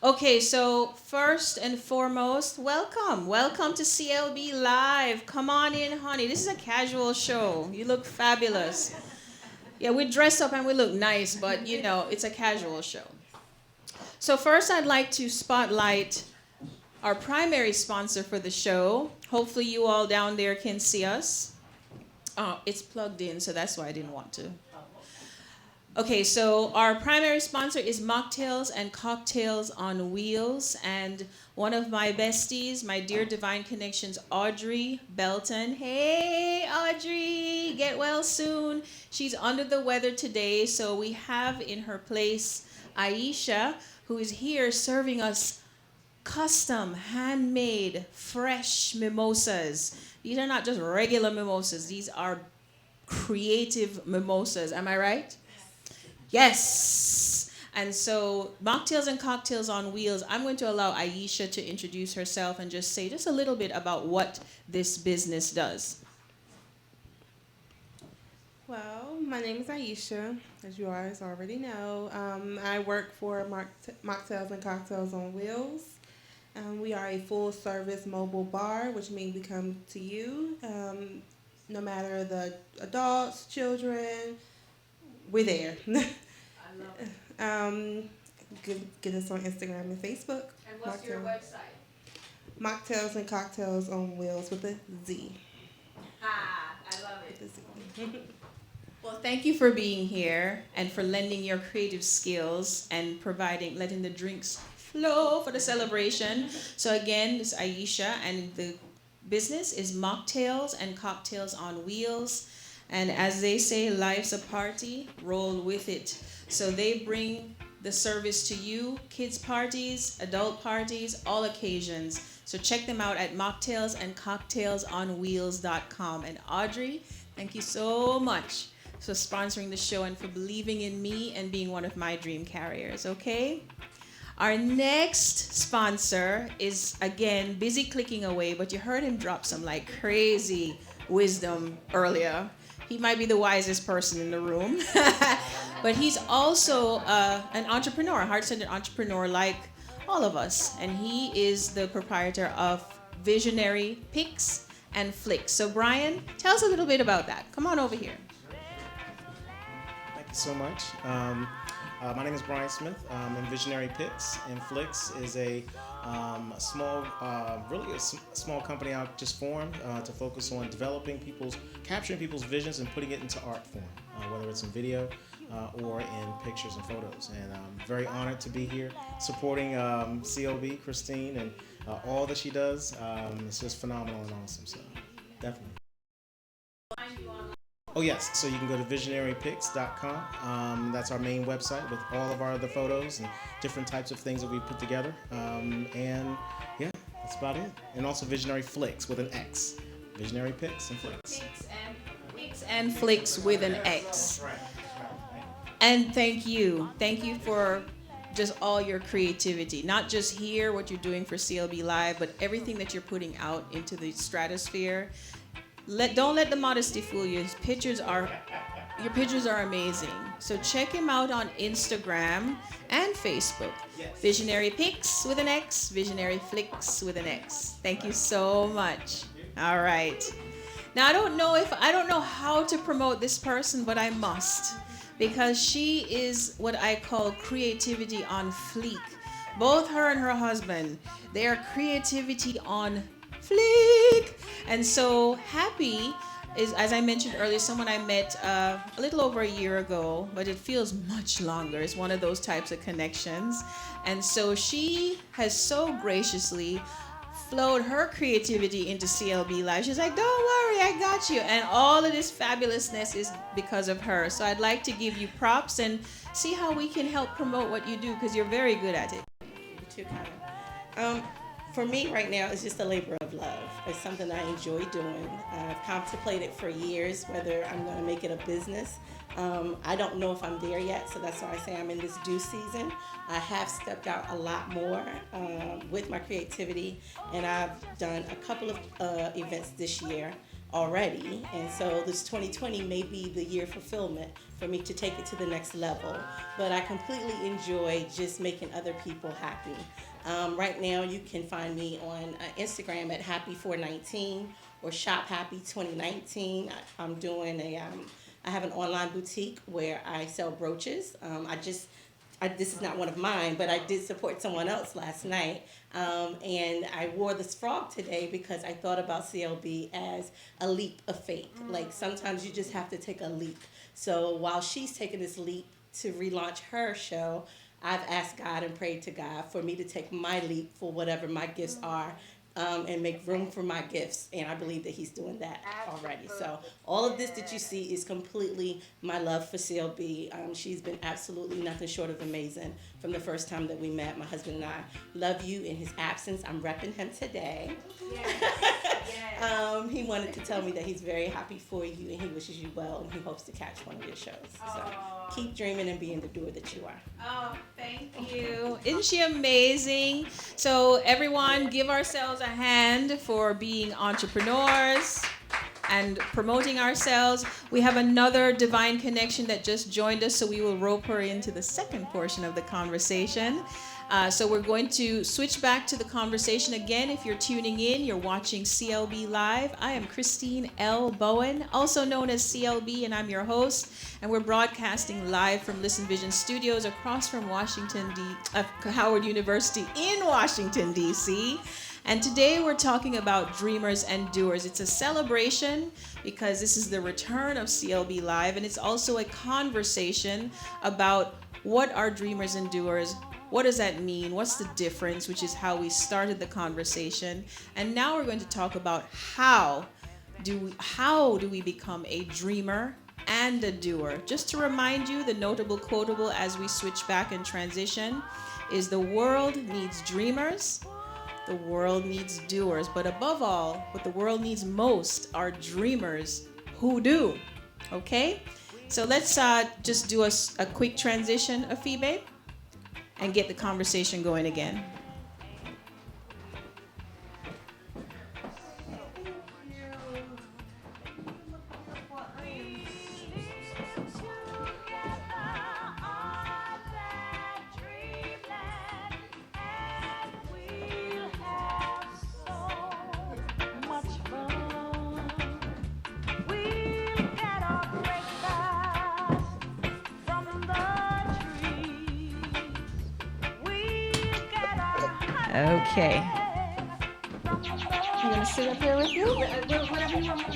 Okay, so first and foremost, welcome. Welcome to CLB Live. Come on in, honey. This is a casual show. You look fabulous. Yeah, we dress up and we look nice, but you know, it's a casual show. So first I'd like to spotlight our primary sponsor for the show. Hopefully you all down there can see us. It's plugged in, so that's why I didn't want to. Okay, so our primary sponsor is Mocktails and Cocktails on Wheels, and one of my besties, my dear Divine Connections, Audrey Belton. Hey, Audrey, get well soon. She's under the weather today, so we have in her place Aisha, who is here serving us custom, handmade, fresh mimosas. These are not just regular mimosas. These are creative mimosas. Am I right? Yes. And so Mocktails and Cocktails on Wheels, I'm going to allow Aisha to introduce herself and just say just a little bit about what this business does. Well, my name is Aisha, as you guys already know. I work for Mocktails and Cocktails on Wheels. We are a full-service mobile bar, which means we come to you, no matter the adults, children, we're there. I love it. Get us on Instagram and Facebook. And what's your website? Mocktails and Cocktails on Wheels with a Z. I love it. Well, thank you for being here and for lending your creative skills and letting the drinks flow for the celebration. So again, this is Aisha, and the business is Mocktails and Cocktails on Wheels. And as they say, life's a party, roll with it. So they bring the service to you, kids parties, adult parties, all occasions. So check them out at mocktailsandcocktailsonwheels.com. And Audrey, thank you so much for sponsoring the show and for believing in me and being one of my dream carriers, okay? Our next sponsor is, again, busy clicking away, but you heard him drop some like crazy wisdom earlier. He might be the wisest person in the room, but he's also an entrepreneur, a heart-centered entrepreneur like all of us. And he is the proprietor of Visionary Pics and Flicks. So Brian, tell us a little bit about that. Come on over here. Thank you so much. My name is Brian Smith. And Visionary Pics and Flicks is a small company I just formed to focus on capturing people's visions and putting it into art form, whether it's in video or in pictures and photos. And I'm very honored to be here supporting CLB, Christine, and all that she does. It's just phenomenal and awesome. So definitely. Oh yes, so you can go to visionarypics.com. That's our main website with all of our other photos and different types of things that we put together. And yeah, that's about it. And also Visionary Flicks with an X. Visionary Pics and Flicks. Pics and Flicks with an X. And thank you for just all your creativity. Not just here, what you're doing for CLB Live, but everything that you're putting out into the stratosphere. Don't let the modesty fool you. Your pictures are amazing. So check him out on Instagram and Facebook. Visionary Pics with an X, Visionary Flicks with an X. Thank you so much. All right. Now I don't know how to promote this person, but I must, because she is what I call creativity on fleek. Both her and her husband, they are creativity on fleek. And so Happy is, as I mentioned earlier, someone I met a little over a year ago, but it feels much longer. It's one of those types of connections. And so she has so graciously flowed her creativity into CLB Live. She's like, don't worry, I got you. And all of this fabulousness is because of her. So I'd like to give you props and see how we can help promote what you do, because you're very good at it. Too kind. For me right now, it's just a labor of love. It's something I enjoy doing. I've contemplated for years whether I'm going to make it a business. I don't know if I'm there yet, so that's why I say I'm in this due season. I have stepped out a lot more with my creativity, and I've done a couple of events this year already, and so this 2020 may be the year fulfillment for me to take it to the next level. But I completely enjoy just making other people happy. Right now you can find me on Instagram at Happy419 or Shop Happy 2019. I'm doing I have an online boutique where I sell brooches. This is not one of mine, but I did support someone else last night. And I wore this frog today because I thought about CLB as a leap of faith. Like sometimes you just have to take a leap. So while she's taking this leap to relaunch her show, I've asked God and prayed to God for me to take my leap for whatever my gifts are. And make room for my gifts, and I believe that he's doing that already. So all of this that you see is completely my love for CLB. She's been absolutely nothing short of amazing from the first time that we met. My husband and I love you in his absence. I'm repping him today. Yes. He wanted to tell me that he's very happy for you and he wishes you well and he hopes to catch one of your shows. So keep dreaming and being the doer that you are. Oh, thank you. Isn't she amazing? So everyone, give ourselves a hand for being entrepreneurs and promoting ourselves. We have another divine connection that just joined us, so we will rope her into the second portion of the conversation. So we're going to switch back to the conversation again. If you're tuning in, you're watching CLB Live. I am Christine L. Bowen, also known as CLB, and I'm your host. And we're broadcasting live from Listen Vision Studios across from Howard University in Washington, D.C. And today we're talking about dreamers and doers. It's a celebration because this is the return of CLB Live, and it's also a conversation about what are dreamers and doers. What does that mean? What's the difference? Which is how we started the conversation. And now we're going to talk about how do we become a dreamer and a doer. Just to remind you, the notable quotable as we switch back and transition is the world needs dreamers, the world needs doers, but above all, what the world needs most are dreamers who do. Okay? So let's just do a quick transition, Afibe, and get the conversation going again. Okay. You gonna sit up here with you? Whatever you want.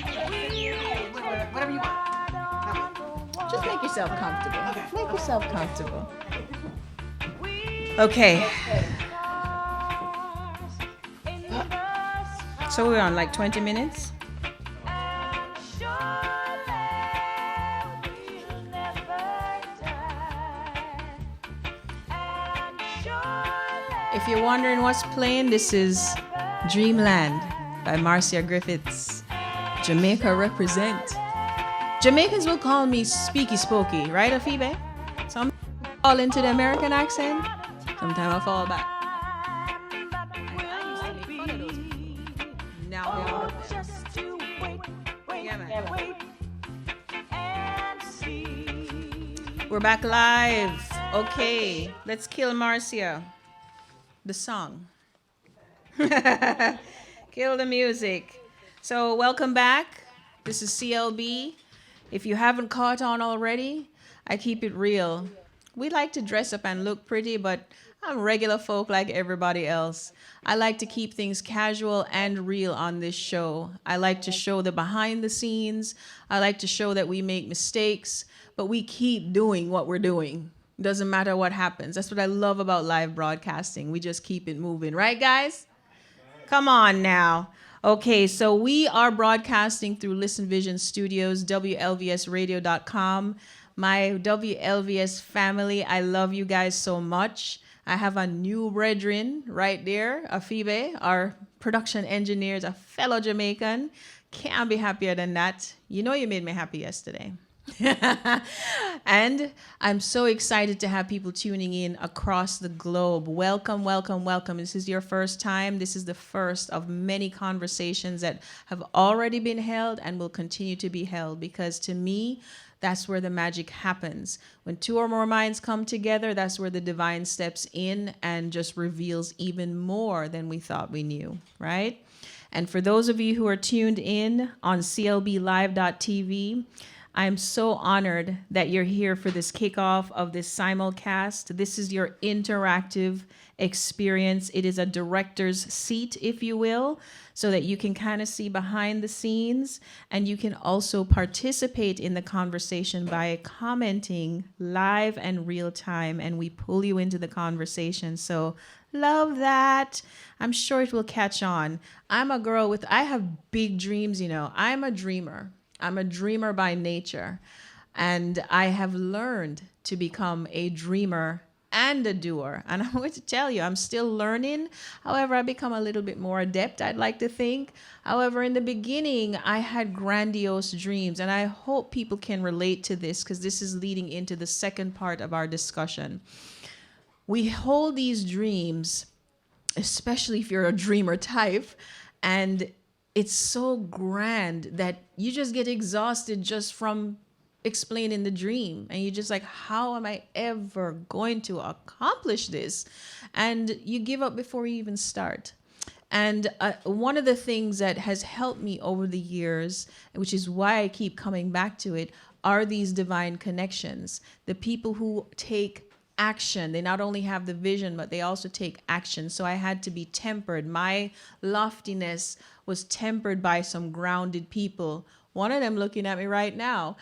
Whatever you want. Just make yourself comfortable. Okay. Make yourself comfortable. Okay. So we're on like 20 minutes. If you're wondering what's playing, this is Dreamland by Marcia Griffiths. Jamaica represent. Jamaicans will call me Speaky Spokey, right, Afibe? Some fall into the American accent. Sometimes I fall back. I used to make fun of those people. Now I love them. Yeah, man. We're back live. Okay, let's kill Marcia. The song. Kill the music. So welcome back. This is CLB. If you haven't caught on already, I keep it real. We like to dress up and look pretty, but I'm regular folk like everybody else. I like to keep things casual and real on this show. I like to show the behind the scenes. I like to show that we make mistakes, but we keep doing what we're doing. Doesn't matter what happens. That's what I love about live broadcasting. We just keep it moving. Right, guys? Come on now. Okay, so we are broadcasting through Listen Vision Studios, WLVSradio.com. My WLVS family, I love you guys so much. I have a new brethren right there, Afibe, our production engineer, is a fellow Jamaican. Can't be happier than that. You know you made me happy yesterday. And I'm so excited to have people tuning in across the globe. Welcome, welcome, welcome. This is your first time. This is the first of many conversations that have already been held and will continue to be held, because to me, that's where the magic happens. When two or more minds come together, that's where the divine steps in and just reveals even more than we thought we knew, right? And for those of you who are tuned in on Clb Live I'm so honored that you're here for this kickoff of this simulcast. This is your interactive experience. It is a director's seat, if you will, so that you can kind of see behind the scenes, and you can also participate in the conversation by commenting live and real time, and we pull you into the conversation. So love that. I'm sure it will catch on. I'm a girl with, I have big dreams, you know. I'm a dreamer. I'm a dreamer by nature, and I have learned to become a dreamer and a doer. And I'm going to tell you, I'm still learning. However, I become a little bit more adept, I'd like to think. However, in the beginning, I had grandiose dreams, and I hope people can relate to this, because this is leading into the second part of our discussion. We hold these dreams, especially if you're a dreamer type, and it's so grand that you just get exhausted just from explaining the dream. And you're just like, how am I ever going to accomplish this? And you give up before you even start. And one of the things that has helped me over the years, which is why I keep coming back to it, are these divine connections. The people who take action. They not only have the vision, but they also take action. So I had to be tempered. My loftiness was tempered by some grounded people. One of them looking at me right now.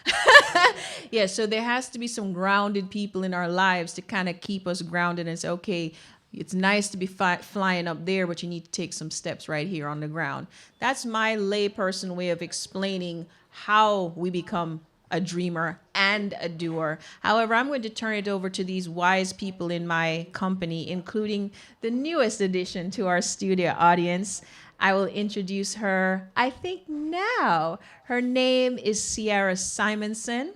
Yeah, so there has to be some grounded people in our lives to kind of keep us grounded and say, okay, it's nice to be flying up there, but you need to take some steps right here on the ground. That's my layperson way of explaining how we become a dreamer and a doer. However, I'm going to turn it over to these wise people in my company, including the newest addition to our studio audience. I will introduce her, I think now. Her name is Sierra Simonson,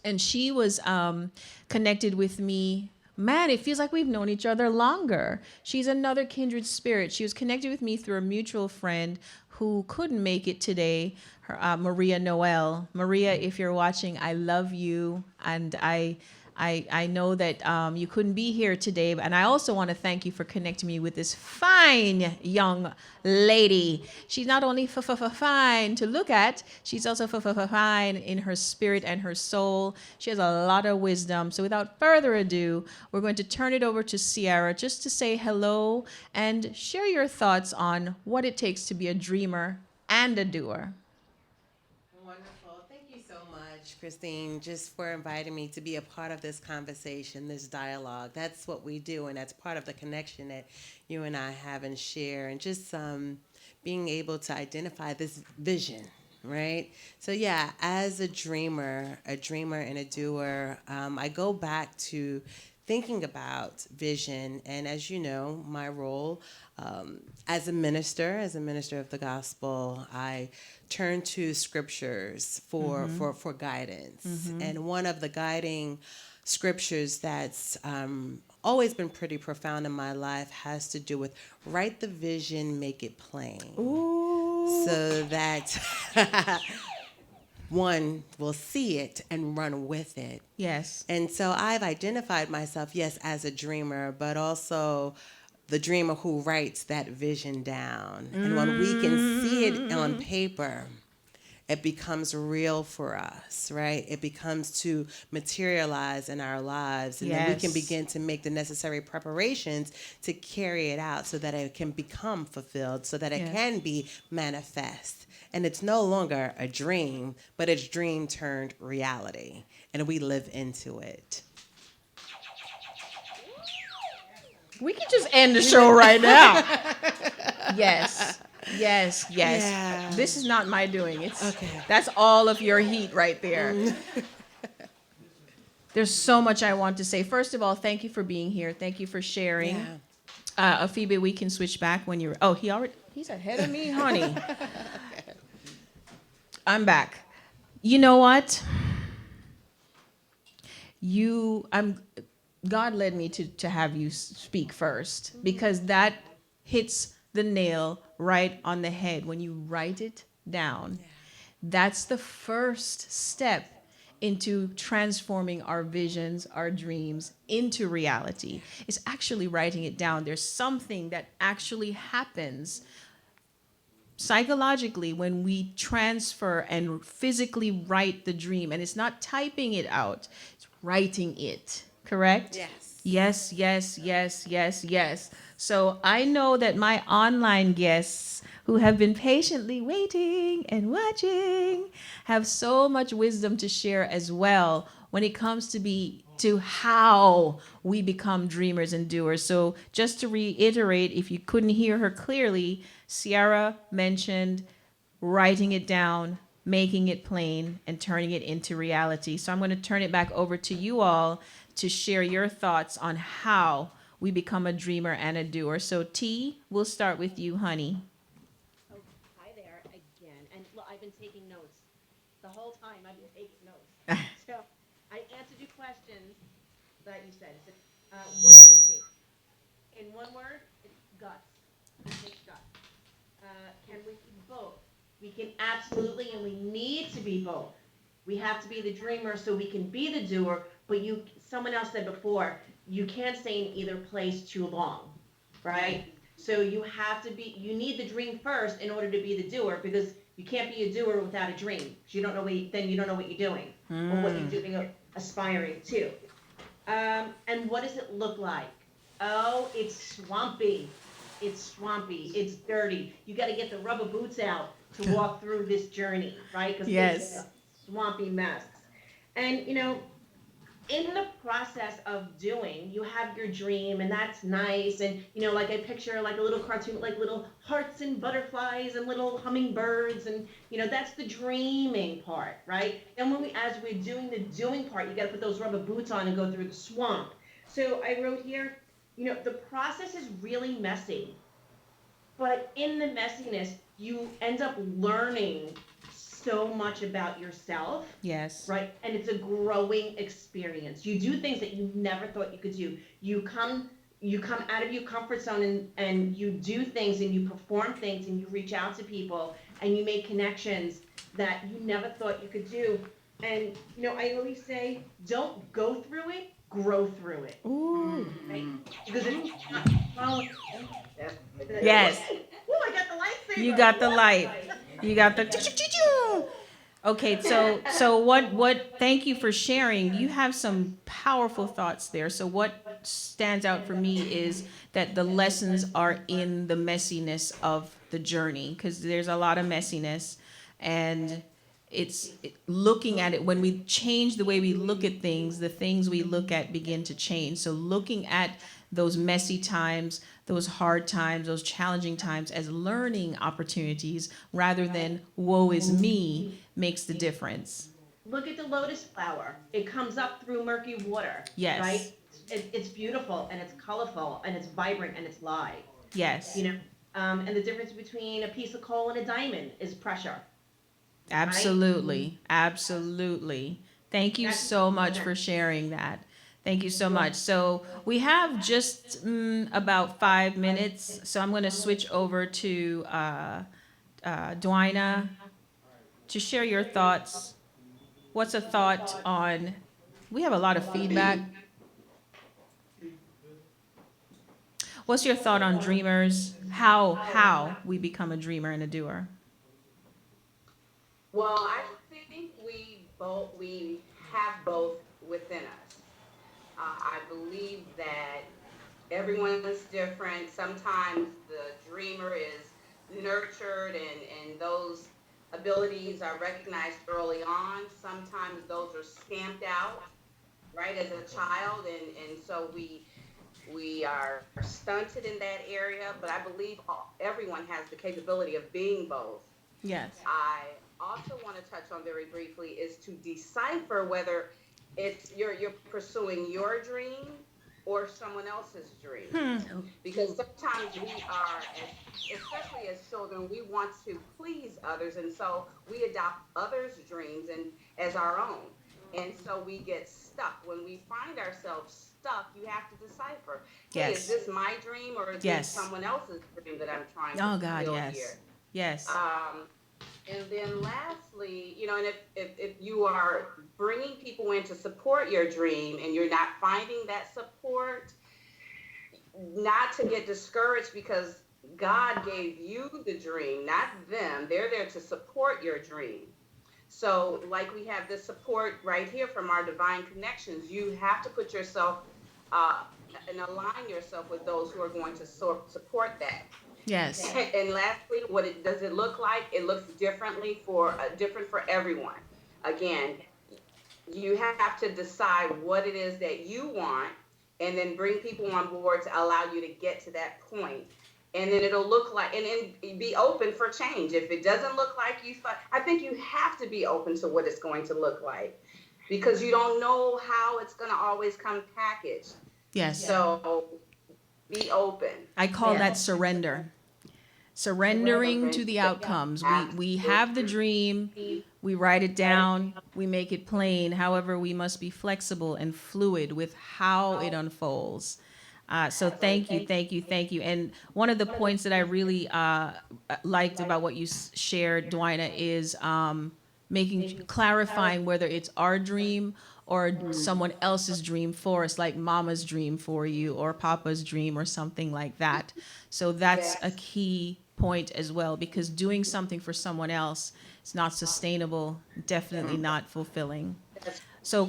and she was connected with me. Man, it feels like we've known each other longer. She's another kindred spirit. She was connected with me through a mutual friend who couldn't make it today, Maria Noel. Maria, if you're watching, I love you, and I know that you couldn't be here today, and I also want to thank you for connecting me with this fine young lady. She's not only fine to look at, she's also fine in her spirit and her soul. She has a lot of wisdom. So without further ado, we're going to turn it over to Sierra just to say hello and share your thoughts on what it takes to be a dreamer and a doer. Wonderful. Thank you so much, Christine, just for inviting me to be a part of this conversation, this dialogue. That's what we do, and that's part of the connection that you and I have and share, and just being able to identify this vision, right? So yeah, as a dreamer and a doer, I go back to thinking about vision, and as you know, my role as a minister of the gospel, I turn to scriptures for guidance. And one of the guiding scriptures that's always been pretty profound in my life has to do with write the vision, make it plain. Ooh. So that one will see it and run with it. Yes. And so I've identified myself, yes, as a dreamer, but also the dreamer who writes that vision down. And when we can see it on paper, it becomes real for us, right? It becomes to materialize in our lives. And then we can begin to make the necessary preparations to carry it out so that it can become fulfilled, so that it can be manifest. And it's no longer a dream, but it's dream turned reality. And we live into it. We can just end the show right now. Yes. Yes, yes. Yeah. This is not my doing. It's Okay. That's all of your heat right there. There's so much I want to say. First of all, thank you for being here. Thank you for sharing. Yeah. Phoebe, we can switch back when you're. Oh, he's ahead of me, honey. I'm back. You know what? God led me to have you speak first, because that hits the nail right on the head. When you write it down, that's the first step into transforming our visions, our dreams into reality. It's actually writing it down. There's something that actually happens psychologically when we transfer and physically write the dream. And it's not typing it out, it's writing it. Correct? Yes. Yes, yes, yes, yes, yes. So I know that my online guests who have been patiently waiting and watching have so much wisdom to share as well when it comes to how we become dreamers and doers. So just to reiterate, if you couldn't hear her clearly, Ciara mentioned writing it down, making it plain, and turning it into reality. So I'm going to turn it back over to you all to share your thoughts on how we become a dreamer and a doer. So T, we'll start with you, honey. Oh, hi there again. And look, I've been taking notes. The whole time I've been taking notes. So I answered your questions that you said. What does it take? In one word, it's guts. It takes guts. Can we be both? We can absolutely, and we need to be both. We have to be the dreamer so we can be the doer, but someone else said before, you can't stay in either place too long, right? So you need the dream first in order to be the doer, because you can't be a doer without a dream. Because you don't know what you're doing or what you're doing, aspiring to. And what does it look like? Oh, it's swampy. It's swampy. It's dirty. You got to get the rubber boots out to walk through this journey, right? Because it's a swampy mess. And, in the process of doing, you have your dream, and that's nice. And, like I picture like a little cartoon, like little hearts and butterflies and little hummingbirds. And, that's the dreaming part, right? Then as we're doing the doing part, you got to put those rubber boots on and go through the swamp. So I wrote here, the process is really messy. But in the messiness, you end up learning so much about yourself. Yes. Right? And it's a growing experience. You do things that you never thought you could do. You come out of your comfort zone and you do things and you perform things and you reach out to people and you make connections that you never thought you could do. And, I always say, don't go through it, grow through it. Ooh. Right? Because it's not, yes. Oh, I got the lightsaber. You got the light. You got the. Okay, so what? Thank you for sharing. You have some powerful thoughts there. So what stands out for me is that the lessons are in the messiness of the journey, because there's a lot of messiness, and it's looking at it. When we change the way we look at things, the things we look at begin to change. So looking at those messy times, those hard times, those challenging times as learning opportunities rather than woe is me makes the difference. Look at the lotus flower. It comes up through murky water. Yes. Right? it's beautiful and it's colorful and it's vibrant and it's live. Yes. You know, and the difference between a piece of coal and a diamond is pressure, right? Absolutely. Absolutely. Thank you That's so much for sharing that. Thank you so much. So we have just about 5 minutes. So I'm going to switch over to Dwina to share your thoughts. What's a thought on? We have a lot of feedback. What's your thought on dreamers? How we become a dreamer and a doer? Well, I think we have both within us. I believe that everyone's different. Sometimes the dreamer is nurtured and those abilities are recognized early on. Sometimes those are stamped out, right, as a child, and so we are stunted in that area. But I believe everyone has the capability of being both. Yes. I also want to touch on very briefly is to decipher whether it's you're pursuing your dream or someone else's dream. Because sometimes we are, especially as children, we want to please others, and so we adopt others' dreams and as our own. And so we get stuck. When we find ourselves stuck, you have to decipher, hey, is Yes. this my dream or is this Yes. someone else's dream that I'm trying to Oh God, fulfill yes. here? Yes. And then lastly, and if you are bringing people in to support your dream and you're not finding that support, not to get discouraged because God gave you the dream, not them. They're there to support your dream. So, like we have this support right here from our divine connections, you have to put yourself uh, and align yourself with those who are going to support that. Yes. And lastly, does it look like? It looks different for everyone. Again, you have to decide what it is that you want and then bring people on board to allow you to get to that point. And then it'll look like, and then be open for change. If it doesn't look like you thought, I think you have to be open to what it's going to look like because you don't know how it's going to always come packaged. Yes. So be open. I call that surrender. Surrendering to the outcomes. We have the dream, we write it down, we make it plain. However, we must be flexible and fluid with how it unfolds. So thank you, thank you, thank you. And one of the points that I really liked about what you shared, Dwina, is clarifying whether it's our dream or someone else's dream for us, like mama's dream for you or papa's dream or something like that. So that's a key point as well, because doing something for someone else is not sustainable, definitely not fulfilling. So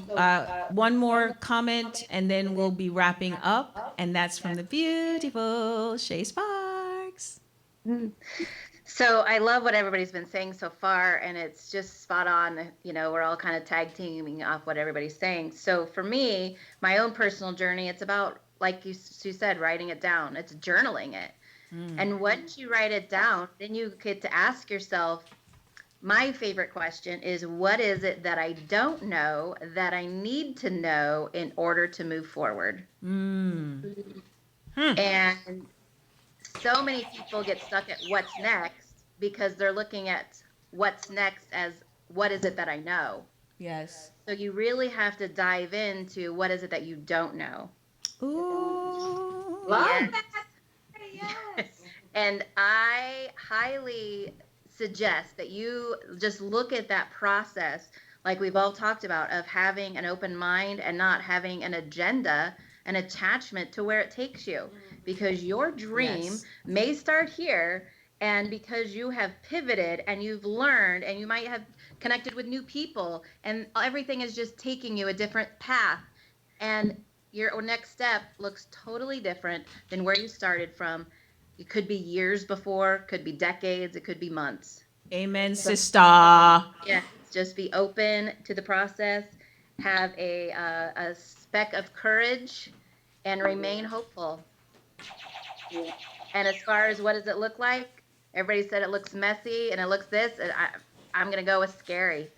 one more comment and then we'll be wrapping up, and that's from the beautiful Shay Sparks. So I love what everybody's been saying so far, and it's just spot on. We're all kind of tag teaming off what everybody's saying. So for me, my own personal journey, it's about, like you said, writing it down. It's journaling it. And once you write it down, then you get to ask yourself, my favorite question is, what is it that I don't know that I need to know in order to move forward? And so many people get stuck at what's next because they're looking at what's next as, what is it that I know? Yes. So you really have to dive into what is it that you don't know. Ooh. Love Yes. that. Yes. And I highly suggest that you just look at that process, like we've all talked about, of having an open mind and not having an agenda, an attachment to where it takes you. Because your dream may start here, and because you have pivoted and you've learned and you might have connected with new people and everything is just taking you a different path, and your next step looks totally different than where you started from. It could be years before, could be decades, it could be months. Amen, sister. Yeah, just be open to the process, have a speck of courage, and remain hopeful. And as far as what does it look like, everybody said it looks messy and it looks this, and I'm gonna go with scary.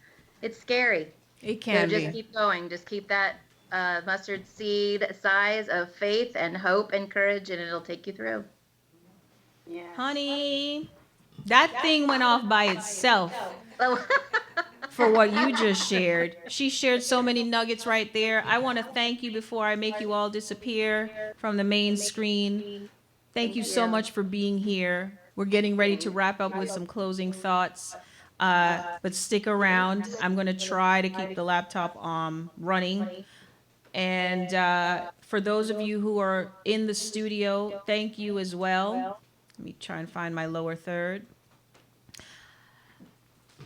It's scary. It can So just be. keep going. Just keep that mustard seed size of faith and hope and courage, and it'll take you through. Yes. Honey, that thing went off by itself Oh, for what you just shared. She shared so many nuggets right there. I want to thank you before I make you all disappear from the main screen. Thank you so much for being here. We're getting ready to wrap up with some closing thoughts. But stick around. I'm going to try to keep the laptop running. And for those of you who are in the studio, thank you as well. Let me try and find my lower third.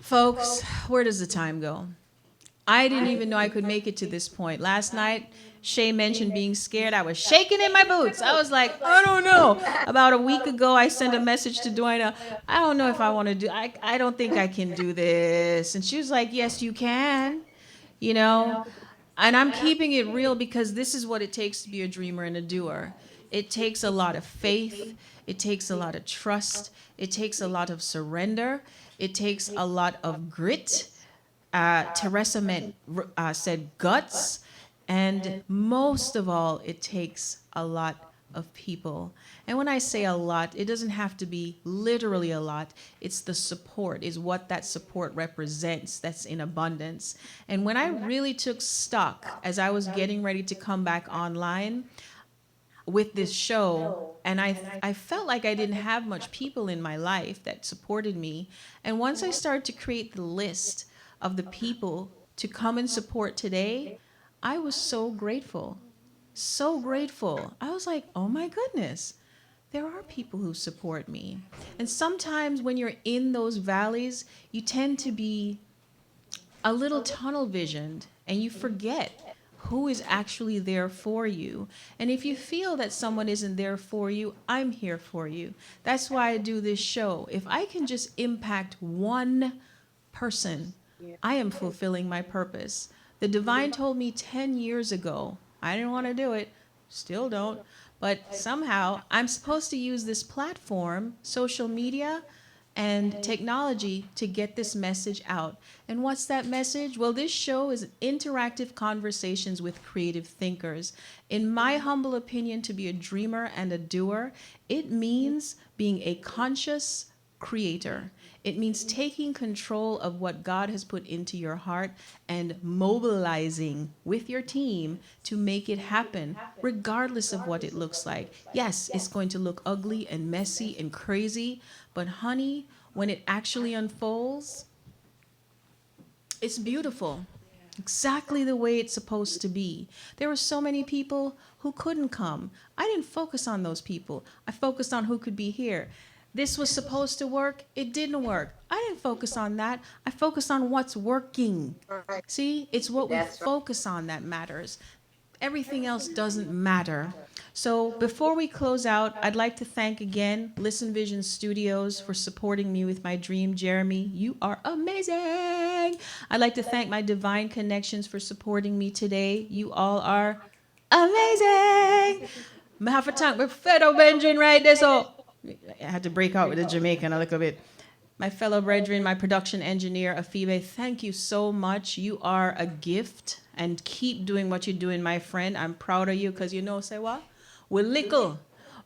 Folks, where does the time go? I didn't even know I could make it to this point. Last night, Shay mentioned being scared. I was shaking in my boots. I was like, I don't know. About a week ago, I sent a message to Doina. I don't know if I want to do, I don't think I can do this. And she was like, yes, you can, you know. And I'm keeping it real because this is what it takes to be a dreamer and a doer. It takes a lot of faith. It takes a lot of trust. It takes a lot of surrender. It takes a lot of grit. Teresa said guts. And most of all, it takes a lot of people. And when I say a lot, it doesn't have to be literally a lot. It's the support, is what that support represents that's in abundance. And when I really took stock as I was getting ready to come back online with this show, and I felt like I didn't have much people in my life that supported me. And once I started to create the list of the people to come and support today, I was so grateful. So grateful. I was like, oh my goodness, there are people who support me. And sometimes when you're in those valleys, you tend to be a little tunnel visioned and you forget who is actually there for you. And if you feel that someone isn't there for you, I'm here for you. That's why I do this show. If I can just impact one person, I am fulfilling my purpose. The divine told me 10 years ago, I didn't want to do it, still don't, but somehow I'm supposed to use this platform, social media, and technology to get this message out. And what's that message? Well, this show is interactive conversations with creative thinkers. In my humble opinion, to be a dreamer and a doer, it means being a conscious creator. It means taking control of what God has put into your heart and mobilizing with your team to make it happen, regardless of what it looks like. Yes, it's going to look ugly and messy and crazy, but honey, when it actually unfolds, it's beautiful. Exactly the way it's supposed to be. There were so many people who couldn't come. I didn't focus on those people. I focused on who could be here. This was supposed to work. It didn't work. I didn't focus on that. I focused on what's working. See, it's what we focus on that matters. Everything else doesn't matter. So before we close out, I'd like to thank again Listen Vision Studios for supporting me with my dream. Jeremy, you are amazing. I'd like to thank my Divine Connections for supporting me today. You all are amazing. I'm half a tongue. We're fed up, Benjamin, right there. So I had to break out with the Jamaican a little bit. My fellow brethren, my production engineer, Afibe, thank you so much. You are a gift, and keep doing what you're doing, my friend. I'm proud of you because you know, say what? We're little,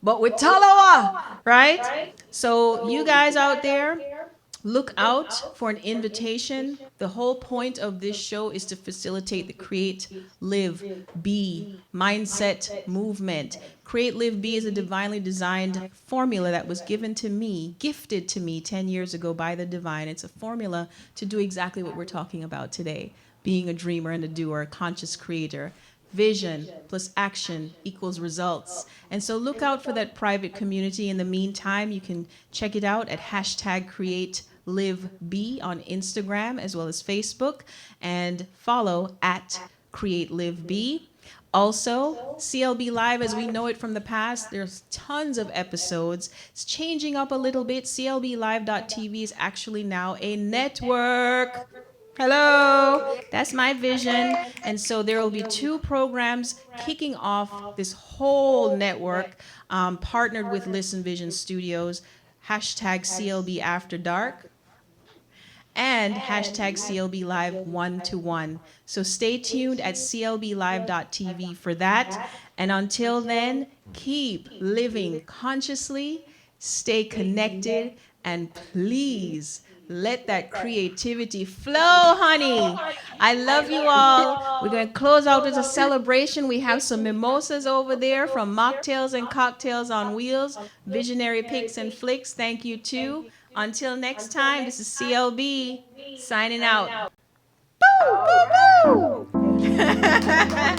but we're talawa, right? So you guys out there, look out for an invitation. The whole point of this show is to facilitate the Create, Live, Be mindset movement. Create, Live, Be is a divinely designed formula that was given to me, gifted to me 10 years ago by the divine. It's a formula to do exactly what we're talking about today, being a dreamer and a doer, a conscious creator. Vision plus action equals results. And so look out for that private community. In the meantime, you can check it out at #CreateLiveB on Instagram as well as Facebook, and follow at CreateLiveB. Also, CLB Live, as we know it from the past, there's tons of episodes. It's changing up a little bit. CLBLive.tv is actually now a network. Hello, that's my vision. And so there will be 2 programs kicking off this whole network, partnered with Listen Vision Studios, #CLB After Dark. and hashtag CLB Live 1-1. So stay tuned at clblive.tv for that. And until then, keep living consciously, stay connected, and please let that creativity flow, honey. I love you all. We're going to close out with a celebration. We have some mimosas over there from Mocktails and Cocktails on Wheels, Visionary Pics and Flicks. Thank you, too. Until next time, this is CLB signing out. Boo, boo, boo.